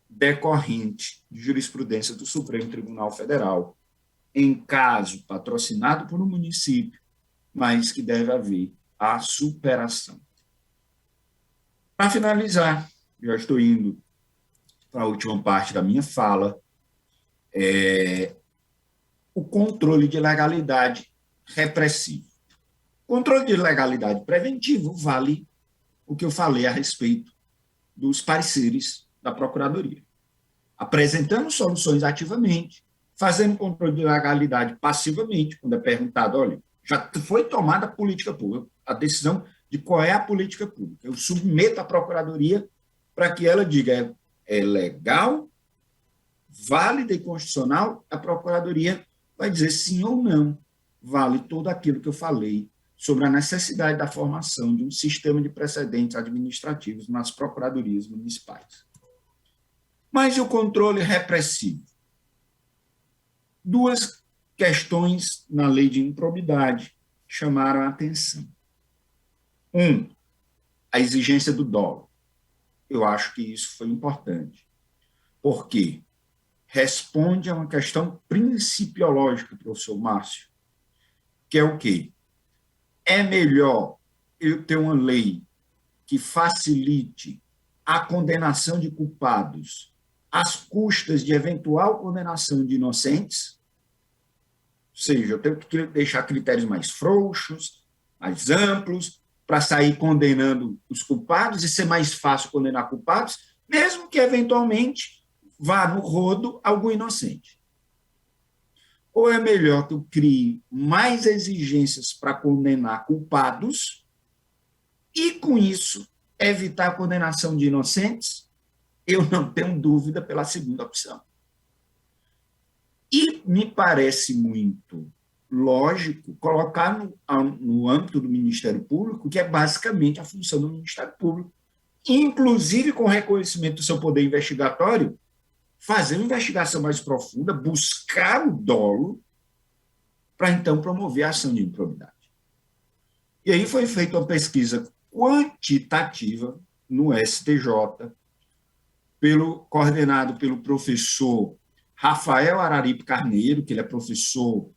decorrente de jurisprudência do Supremo Tribunal Federal, em caso patrocinado por um município, mas que deve haver a superação. Para finalizar, já estou indo para a última parte da minha fala, o controle de legalidade repressivo. O controle de legalidade preventivo vale o que eu falei a respeito dos pareceres da Procuradoria. Apresentando soluções ativamente, fazendo controle de legalidade passivamente, quando é perguntado, olha, já foi tomada a política pública, a decisão de qual é a política pública. Eu submeto à Procuradoria para que ela diga é legal, válida e constitucional, a Procuradoria vai dizer sim ou não, vale tudo aquilo que eu falei sobre a necessidade da formação de um sistema de precedentes administrativos nas procuradorias municipais. Mas e o controle repressivo? Duas questões na lei de improbidade chamaram a atenção. A exigência do dolo. Eu acho que isso foi importante, porque responde a uma questão principiológica, professor Márcio, que é o quê? é melhor eu ter uma lei que facilite a condenação de culpados às custas de eventual condenação de inocentes, ou seja, eu tenho que deixar critérios mais frouxos, mais amplos, para sair condenando os culpados e ser mais fácil condenar culpados, mesmo que eventualmente vá no rodo algum inocente. Ou é melhor que eu crie mais exigências para condenar culpados e, com isso, evitar a condenação de inocentes? Eu não tenho dúvida pela segunda opção. E me parece muito lógico colocar no âmbito do Ministério Público, que é basicamente a função do Ministério Público, inclusive com reconhecimento do seu poder investigatório, fazer uma investigação mais profunda, buscar o dolo, para então promover a ação de improbidade. E aí foi feita uma pesquisa quantitativa no STJ, coordenado pelo professor Rafael Araripe Carneiro, que ele é professor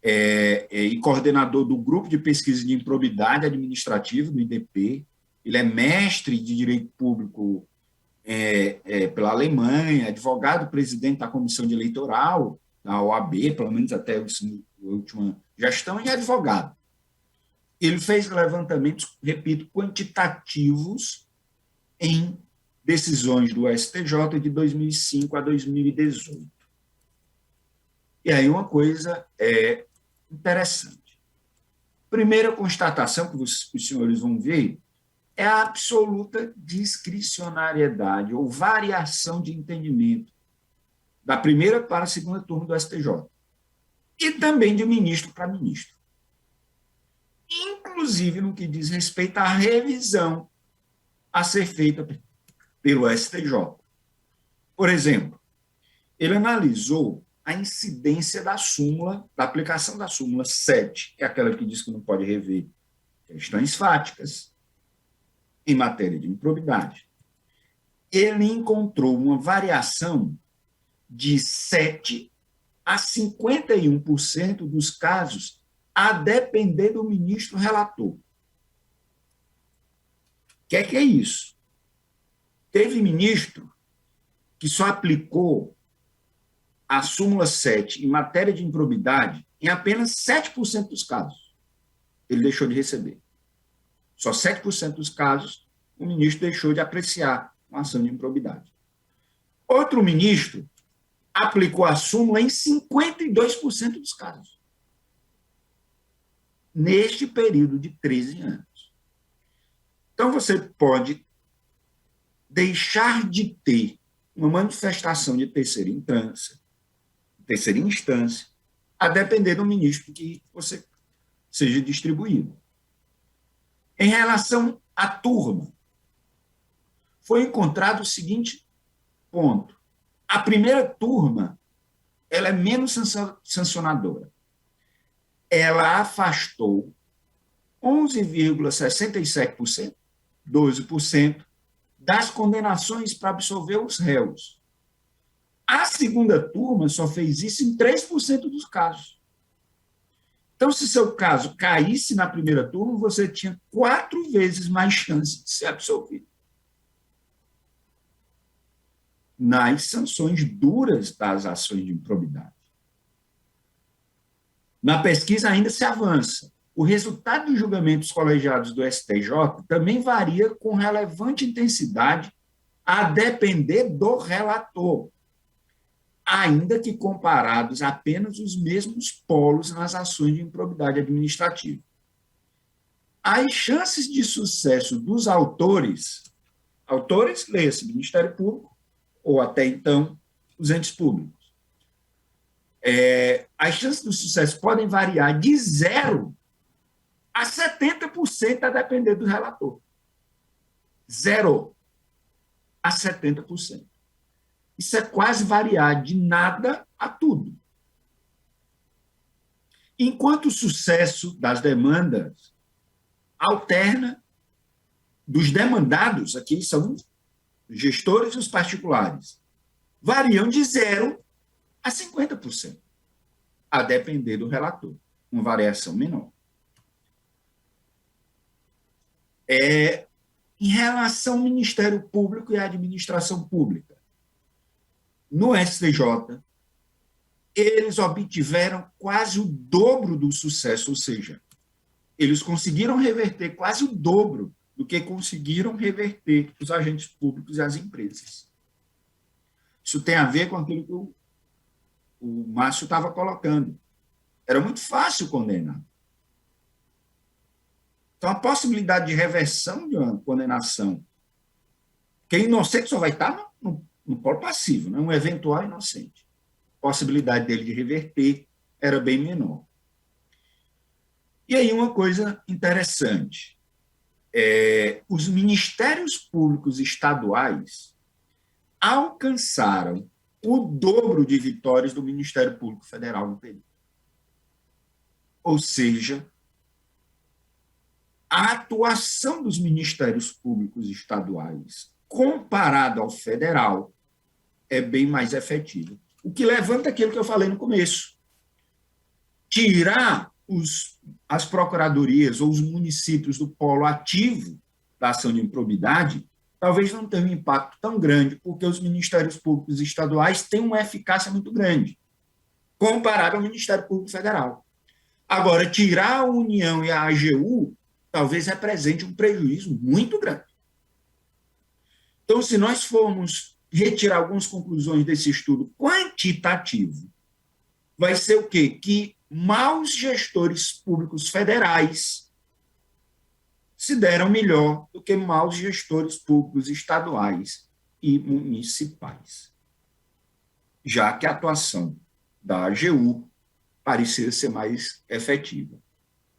e coordenador do Grupo de Pesquisa de Improbidade Administrativa, do IDP. Ele é mestre de Direito Público pela Alemanha, advogado, presidente da Comissão de Eleitoral, da OAB, pelo menos até a última gestão, e advogado. Ele fez levantamentos, repito, quantitativos em decisões do STJ de 2005 a 2018. E aí uma coisa interessante. Primeira constatação que os senhores vão ver é a absoluta discricionariedade ou variação de entendimento da primeira para a segunda turma do STJ e também de ministro para ministro, inclusive no que diz respeito à revisão a ser feita pelo STJ. Por exemplo, ele analisou a incidência da súmula, da aplicação da súmula 7, que é aquela que diz que não pode rever questões fáticas, em matéria de improbidade. Ele encontrou uma variação de 7% a 51% dos casos, a depender do ministro relator. O que é isso? Teve ministro que só aplicou a súmula 7 em matéria de improbidade em apenas 7% dos casos. Ele deixou de receber. Só 7% dos casos o ministro deixou de apreciar uma ação de improbidade. Outro ministro aplicou a súmula em 52% dos casos. Neste período de 13 anos. Então, você pode deixar de ter uma manifestação de terceira instância, a depender do ministro que você seja distribuído. Em relação à turma, foi encontrado o seguinte ponto. A primeira turma, ela é menos sancionadora. Ela afastou 11,67%, 12%, das condenações para absolver os réus. A segunda turma só fez isso em 3% dos casos. Então, se seu caso caísse na primeira turma, você tinha 4 vezes mais chance de ser absolvido nas sanções duras das ações de improbidade. Na pesquisa ainda se avança. O resultado dos julgamentos colegiados do STJ também varia com relevante intensidade a depender do relator, ainda que comparados apenas os mesmos polos nas ações de improbidade administrativa. As chances de sucesso dos autores, leia-se Ministério Público, ou até então, os entes públicos. As chances de sucesso podem variar de 0 a 70% a depender do relator. 0 a 70%. Isso é quase variar de nada a tudo. Enquanto o sucesso das demandas alterna dos demandados, aqui são os gestores e os particulares, variam de 0 a 50%, a depender do relator, uma variação menor. Em relação ao Ministério Público e à administração pública, no STJ, eles obtiveram quase o dobro do sucesso, ou seja, eles conseguiram reverter quase o dobro do que conseguiram reverter os agentes públicos e as empresas. Isso tem a ver com aquilo que o Márcio estava colocando. Era muito fácil condenar. Então, a possibilidade de reversão de uma condenação, que é inocente só vai estar no polo passivo, né? Um eventual inocente. A possibilidade dele de reverter era bem menor. E aí uma coisa interessante, os ministérios públicos estaduais alcançaram o dobro de vitórias do Ministério Público Federal no período. Ou seja, a atuação dos ministérios públicos estaduais, comparado ao federal, é bem mais efetiva. O que levanta aquilo que eu falei no começo. Tirar as procuradorias ou os municípios do polo ativo da ação de improbidade talvez não tenha um impacto tão grande, porque os ministérios públicos estaduais têm uma eficácia muito grande, comparado ao Ministério Público Federal. Agora, tirar a União e a AGU talvez represente um prejuízo muito grande. Então, se nós formos retirar algumas conclusões desse estudo quantitativo, vai ser o quê? Que maus gestores públicos federais se deram melhor do que maus gestores públicos estaduais e municipais, já que a atuação da AGU parecia ser mais efetiva.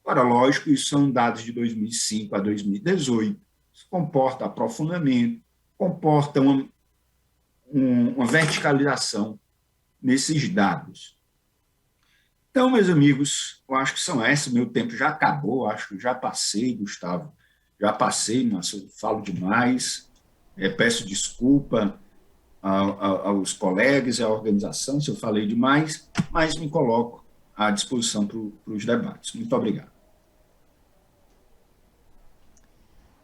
Agora, lógico, isso são dados de 2005 a 2018, isso comporta aprofundamento, comporta uma verticalização nesses dados. Então, meus amigos, eu acho que são esses, meu tempo já acabou, acho que já passei, Gustavo, já passei, mas eu falo demais, peço desculpa aos colegas e à organização se eu falei demais, mas me coloco à disposição para os debates. Muito obrigado.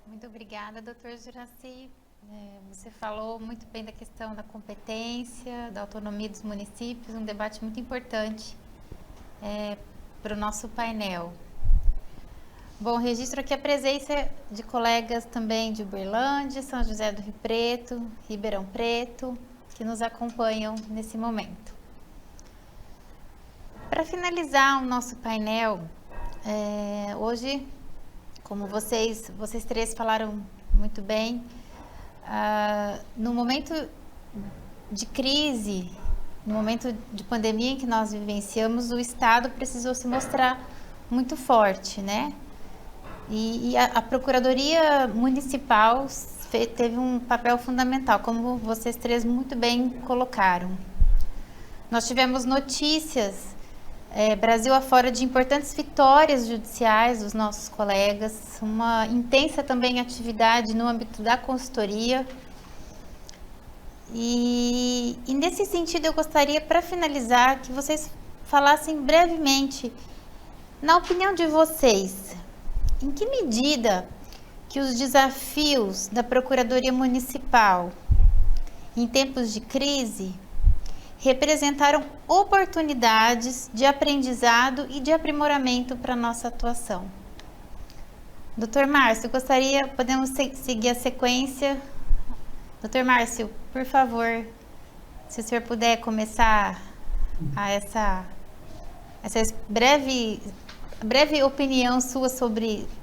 Muito obrigada, doutor Juraci. Você falou muito bem da questão da competência, da autonomia dos municípios, um debate muito importante para o nosso painel. Bom, registro aqui a presença de colegas também de Uberlândia, São José do Rio Preto, Ribeirão Preto, que nos acompanham nesse momento. Para finalizar o nosso painel, hoje, como vocês três falaram muito bem, no momento de crise, no momento de pandemia em que nós vivenciamos, o Estado precisou se mostrar muito forte, né? E a Procuradoria Municipal teve um papel fundamental, como vocês três muito bem colocaram. Nós tivemos notícias, Brasil afora, de importantes vitórias judiciais dos nossos colegas, uma intensa também atividade no âmbito da consultoria. E nesse sentido, eu gostaria, para finalizar, que vocês falassem brevemente, na opinião de vocês, em que medida que os desafios da Procuradoria Municipal em tempos de crise representaram oportunidades de aprendizado e de aprimoramento para a nossa atuação? Doutor Márcio, podemos seguir a sequência? Doutor Márcio, por favor, se o senhor puder começar essa breve opinião sua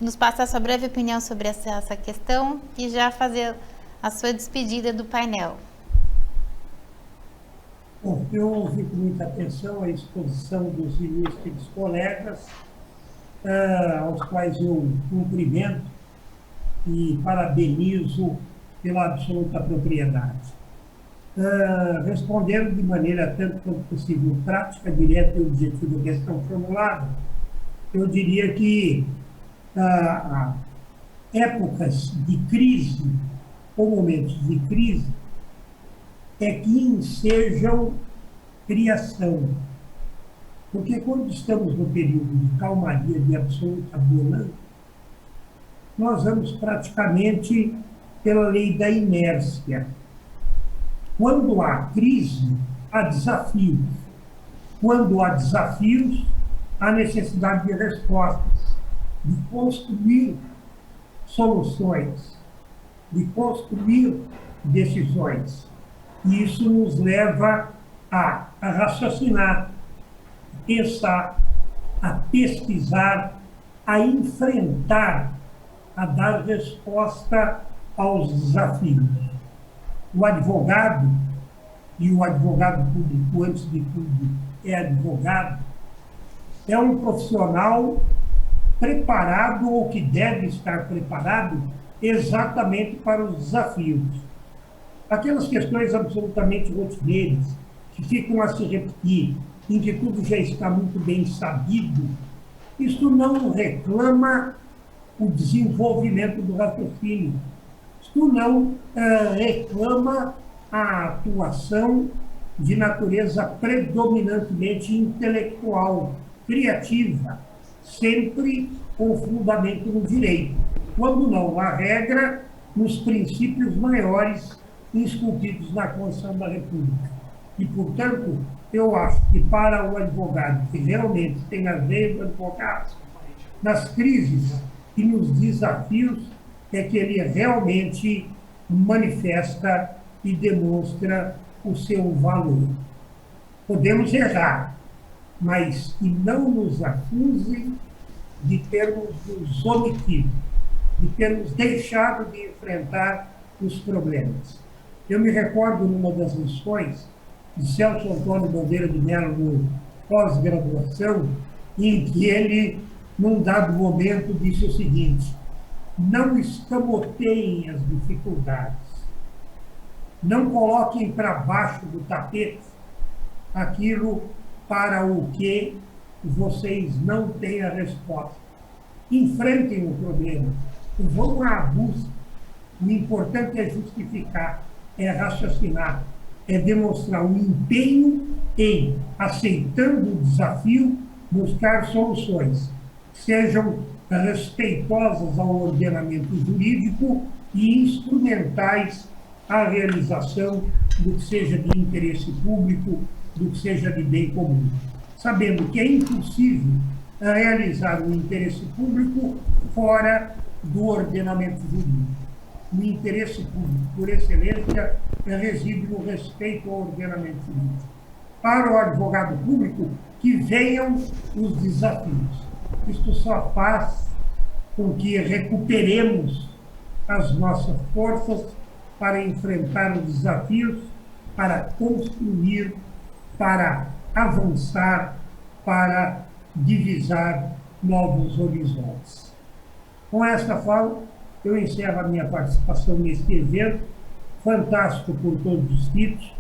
nos passar a sua breve opinião sobre essa questão e já fazer a sua despedida do painel. Bom, eu ouvi com muita atenção a exposição dos ilustres colegas, aos quais eu cumprimento e parabenizo pela absoluta propriedade. Respondendo de maneira tanto quanto possível prática, direta e objetiva a questão formulada, eu diria que épocas de crise ou momentos de crise é que ensejam criação. Porque quando estamos no período de calmaria, de absoluta bonança, nós vamos praticamente pela lei da inércia. Quando há crise, há desafios. Quando há desafios, há necessidade de respostas, de construir soluções, de construir decisões. E isso nos leva a raciocinar, a pensar, a pesquisar, a enfrentar, a dar resposta aos desafios. O advogado, e o advogado público, antes de tudo, é advogado, é um profissional preparado ou que deve estar preparado exatamente para os desafios. Aquelas questões absolutamente rotineiras, que ficam a se repetir, em que tudo já está muito bem sabido, isso não reclama o desenvolvimento do raciocínio. Isto não reclama a atuação de natureza predominantemente intelectual, criativa, sempre com fundamento no direito, quando não há regra nos princípios maiores esculpidos na Constituição da República. E, portanto, eu acho que para o advogado que realmente tem a veia do advogado, nas crises e nos desafios, é que ele realmente manifesta e demonstra o seu valor. Podemos errar, mas que não nos acusem de termos nos omitido, de termos deixado de enfrentar os problemas. Eu me recordo numa das lições de Celso Antônio Bandeira de Mello no pós-graduação, em que ele, num dado momento, disse o seguinte: não escamoteiem as dificuldades, não coloquem para baixo do tapete aquilo para o que vocês não têm a resposta. Enfrentem o problema, vão à busca. O importante é justificar, é raciocinar, é demonstrar um empenho em, aceitando o desafio, buscar soluções, sejam respeitosas ao ordenamento jurídico e instrumentais à realização do que seja de interesse público, do que seja de bem comum, sabendo que é impossível realizar o interesse público fora do ordenamento jurídico. O interesse público, por excelência, reside no respeito ao ordenamento jurídico. Para o advogado público, que venham os desafios. Isto só faz com que recuperemos as nossas forças para enfrentar os desafios, para construir, para avançar, para divisar novos horizontes. Com esta fala, eu encerro a minha participação neste evento, fantástico por todos os títulos.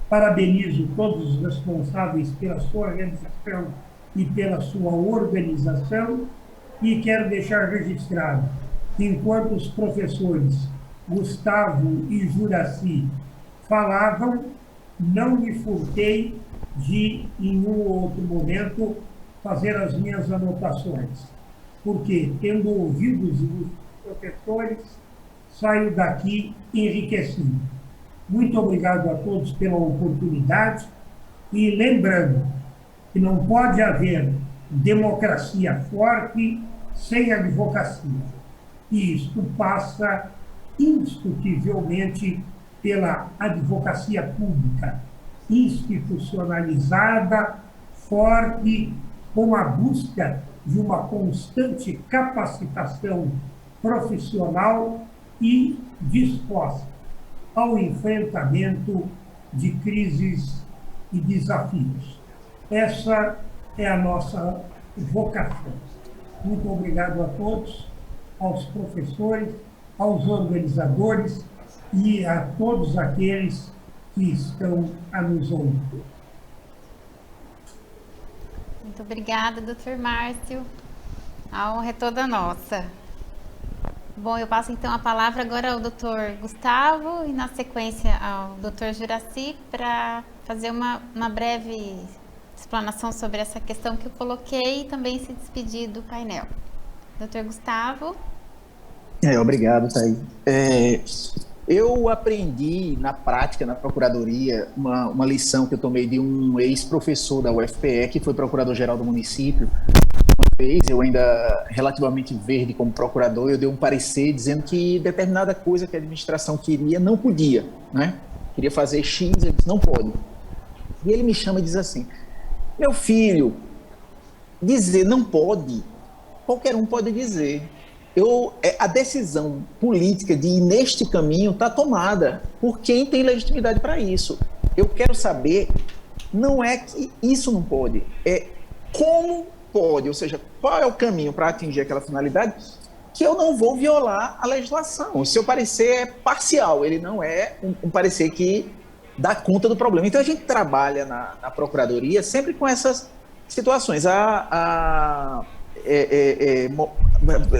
Parabenizo todos os responsáveis pela sua realização e pela sua organização, e quero deixar registrado, enquanto os professores Gustavo e Juraci falavam, não me furtei de, em um ou outro momento, fazer as minhas anotações, porque, tendo ouvido os professores, saio daqui enriquecido. Muito obrigado a todos pela oportunidade, e lembrando que não pode haver democracia forte sem advocacia. E isto passa indiscutivelmente pela advocacia pública, institucionalizada, forte, com a busca de uma constante capacitação profissional e disposta ao enfrentamento de crises e desafios. Essa é a nossa vocação. Muito obrigado a todos, aos professores, aos organizadores e a todos aqueles que estão a nos ouvir. Muito obrigada, doutor Márcio. A honra é toda nossa. Bom, eu passo então a palavra agora ao doutor Gustavo e, na sequência, ao doutor Juraci para fazer uma breve explanação sobre essa questão que eu coloquei e também se despedir do painel. Doutor Gustavo. Obrigado, Thaís. Eu aprendi na prática, na Procuradoria, uma lição que eu tomei de um ex-professor da UFPE, que foi procurador-geral do município. Uma vez, eu ainda relativamente verde como procurador, eu dei um parecer dizendo que determinada coisa que a administração queria, não podia, né? Queria fazer X, ele disse, não pode. E ele me chama e diz assim, meu filho, dizer não pode, qualquer um pode dizer. A decisão política de ir neste caminho está tomada por quem tem legitimidade para isso. Eu quero saber, não é que isso não pode, é como pode, ou seja, qual é o caminho para atingir aquela finalidade, que eu não vou violar a legislação. O seu parecer é parcial, ele não é um parecer que dá conta do problema. Então a gente trabalha na Procuradoria sempre com essas situações.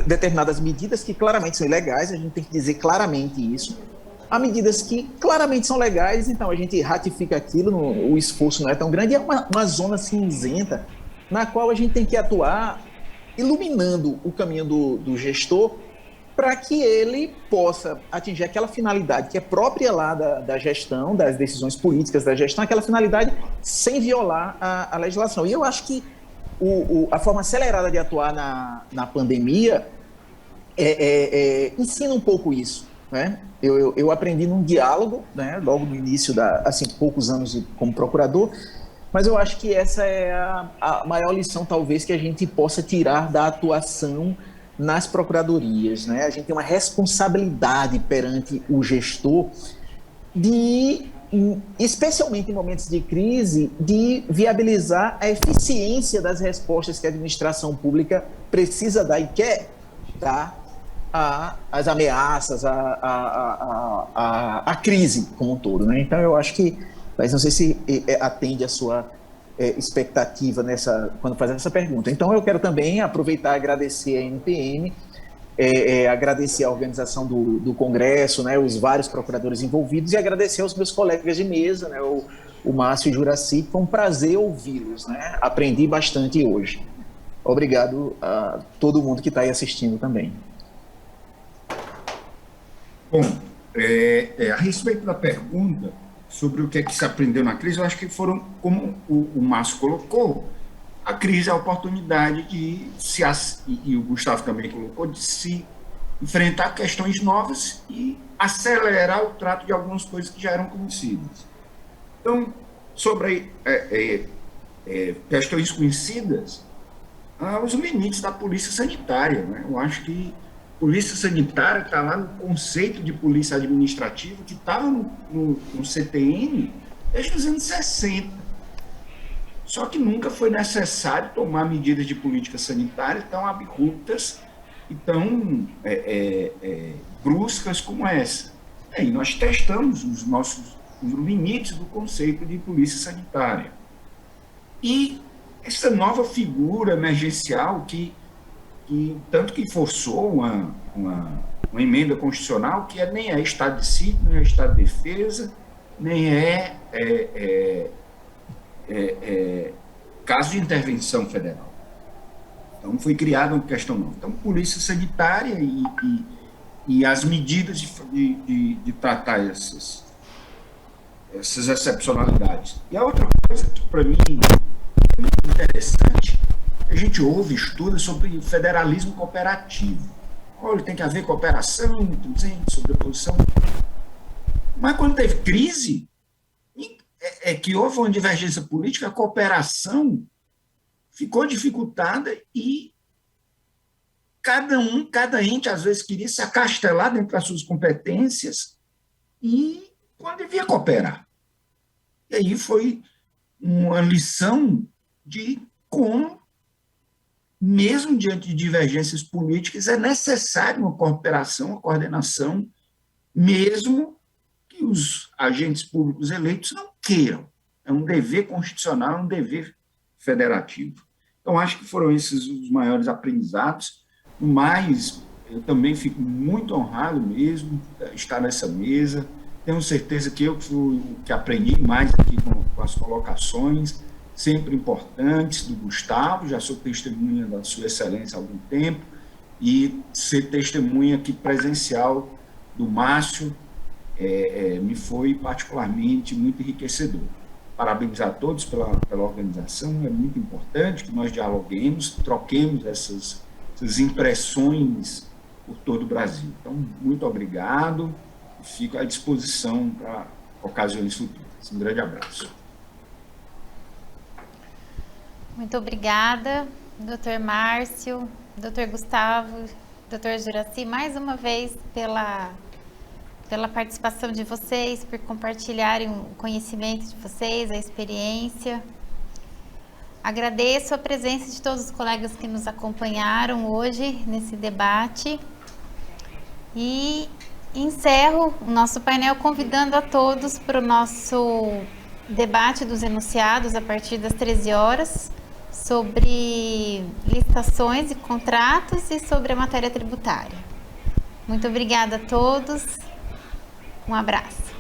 Determinadas medidas que claramente são ilegais, a gente tem que dizer claramente isso. Há medidas que claramente são legais, então a gente ratifica aquilo, o esforço não é tão grande, é uma zona cinzenta na qual a gente tem que atuar iluminando o caminho do gestor para que ele possa atingir aquela finalidade que é própria lá da gestão, das decisões políticas da gestão, aquela finalidade sem violar a legislação. E eu acho que a forma acelerada de atuar na pandemia ensina um pouco isso, né? Eu aprendi num diálogo, né, logo no início, assim, poucos anos como procurador, mas eu acho que essa é a maior lição, talvez, que a gente possa tirar da atuação nas procuradorias, né? A gente tem uma responsabilidade perante o gestor especialmente em momentos de crise, de viabilizar a eficiência das respostas que a administração pública precisa dar e quer dar às ameaças, à crise como um todo, né? Então, eu acho que, mas não sei se atende a sua expectativa quando faz essa pergunta. Então, eu quero também aproveitar e agradecer a NPM, agradecer a organização do Congresso, né, os vários procuradores envolvidos, e agradecer aos meus colegas de mesa, né, o Márcio e o Juraci. Foi um prazer ouvi-los, né? Aprendi bastante hoje. Obrigado a todo mundo que está aí assistindo também. Bom, a respeito da pergunta sobre o que é que se aprendeu na crise, eu acho que foram, como o Márcio colocou, a crise é a oportunidade de e o Gustavo também colocou, de se enfrentar questões novas e acelerar o trato de algumas coisas que já eram conhecidas. Então, sobre questões conhecidas, os limites da polícia sanitária, né? Eu acho que polícia sanitária está lá no conceito de polícia administrativa, que estava no CTN desde os anos 60. Só que nunca foi necessário tomar medidas de política sanitária tão abruptas e tão bruscas como essa. E nós testamos os limites do conceito de polícia sanitária. E essa nova figura emergencial que tanto que forçou uma emenda constitucional que nem é estado de sítio, nem é estado de defesa, nem caso de intervenção federal. Então, foi criada uma questão nova. Então, polícia sanitária e as medidas de tratar essas excepcionalidades. E a outra coisa que, para mim, é muito interessante, a gente ouve estudos sobre federalismo cooperativo. Olha, tem que haver cooperação, sobreposição. Mas quando teve crise, que houve uma divergência política, a cooperação ficou dificultada e cada ente, às vezes, queria se acastelar dentro das suas competências e quando devia cooperar. E aí foi uma lição de como, mesmo diante de divergências políticas, é necessário uma cooperação, uma coordenação, mesmo que os agentes públicos eleitos não queiram. É um dever constitucional, é um dever federativo. Então, acho que foram esses os maiores aprendizados. Mas eu também fico muito honrado mesmo de estar nessa mesa. Tenho certeza que eu fui o que aprendi mais aqui com as colocações, sempre importantes, do Gustavo, já sou testemunha da sua excelência há algum tempo, e ser testemunha aqui presencial do Márcio me foi particularmente muito enriquecedor. Parabéns a todos pela organização, é muito importante que nós dialoguemos, troquemos essas impressões por todo o Brasil. Então, muito obrigado e fico à disposição para ocasiões futuras. Um grande abraço. Muito obrigada, Dr. Márcio, Dr. Gustavo, Dr. Juraci, mais uma vez pela participação de vocês, por compartilharem o conhecimento de vocês, a experiência. Agradeço a presença de todos os colegas que nos acompanharam hoje nesse debate e encerro o nosso painel convidando a todos para o nosso debate dos enunciados a partir das 13 horas sobre licitações e contratos e sobre a matéria tributária. Muito obrigada a todos. Um abraço.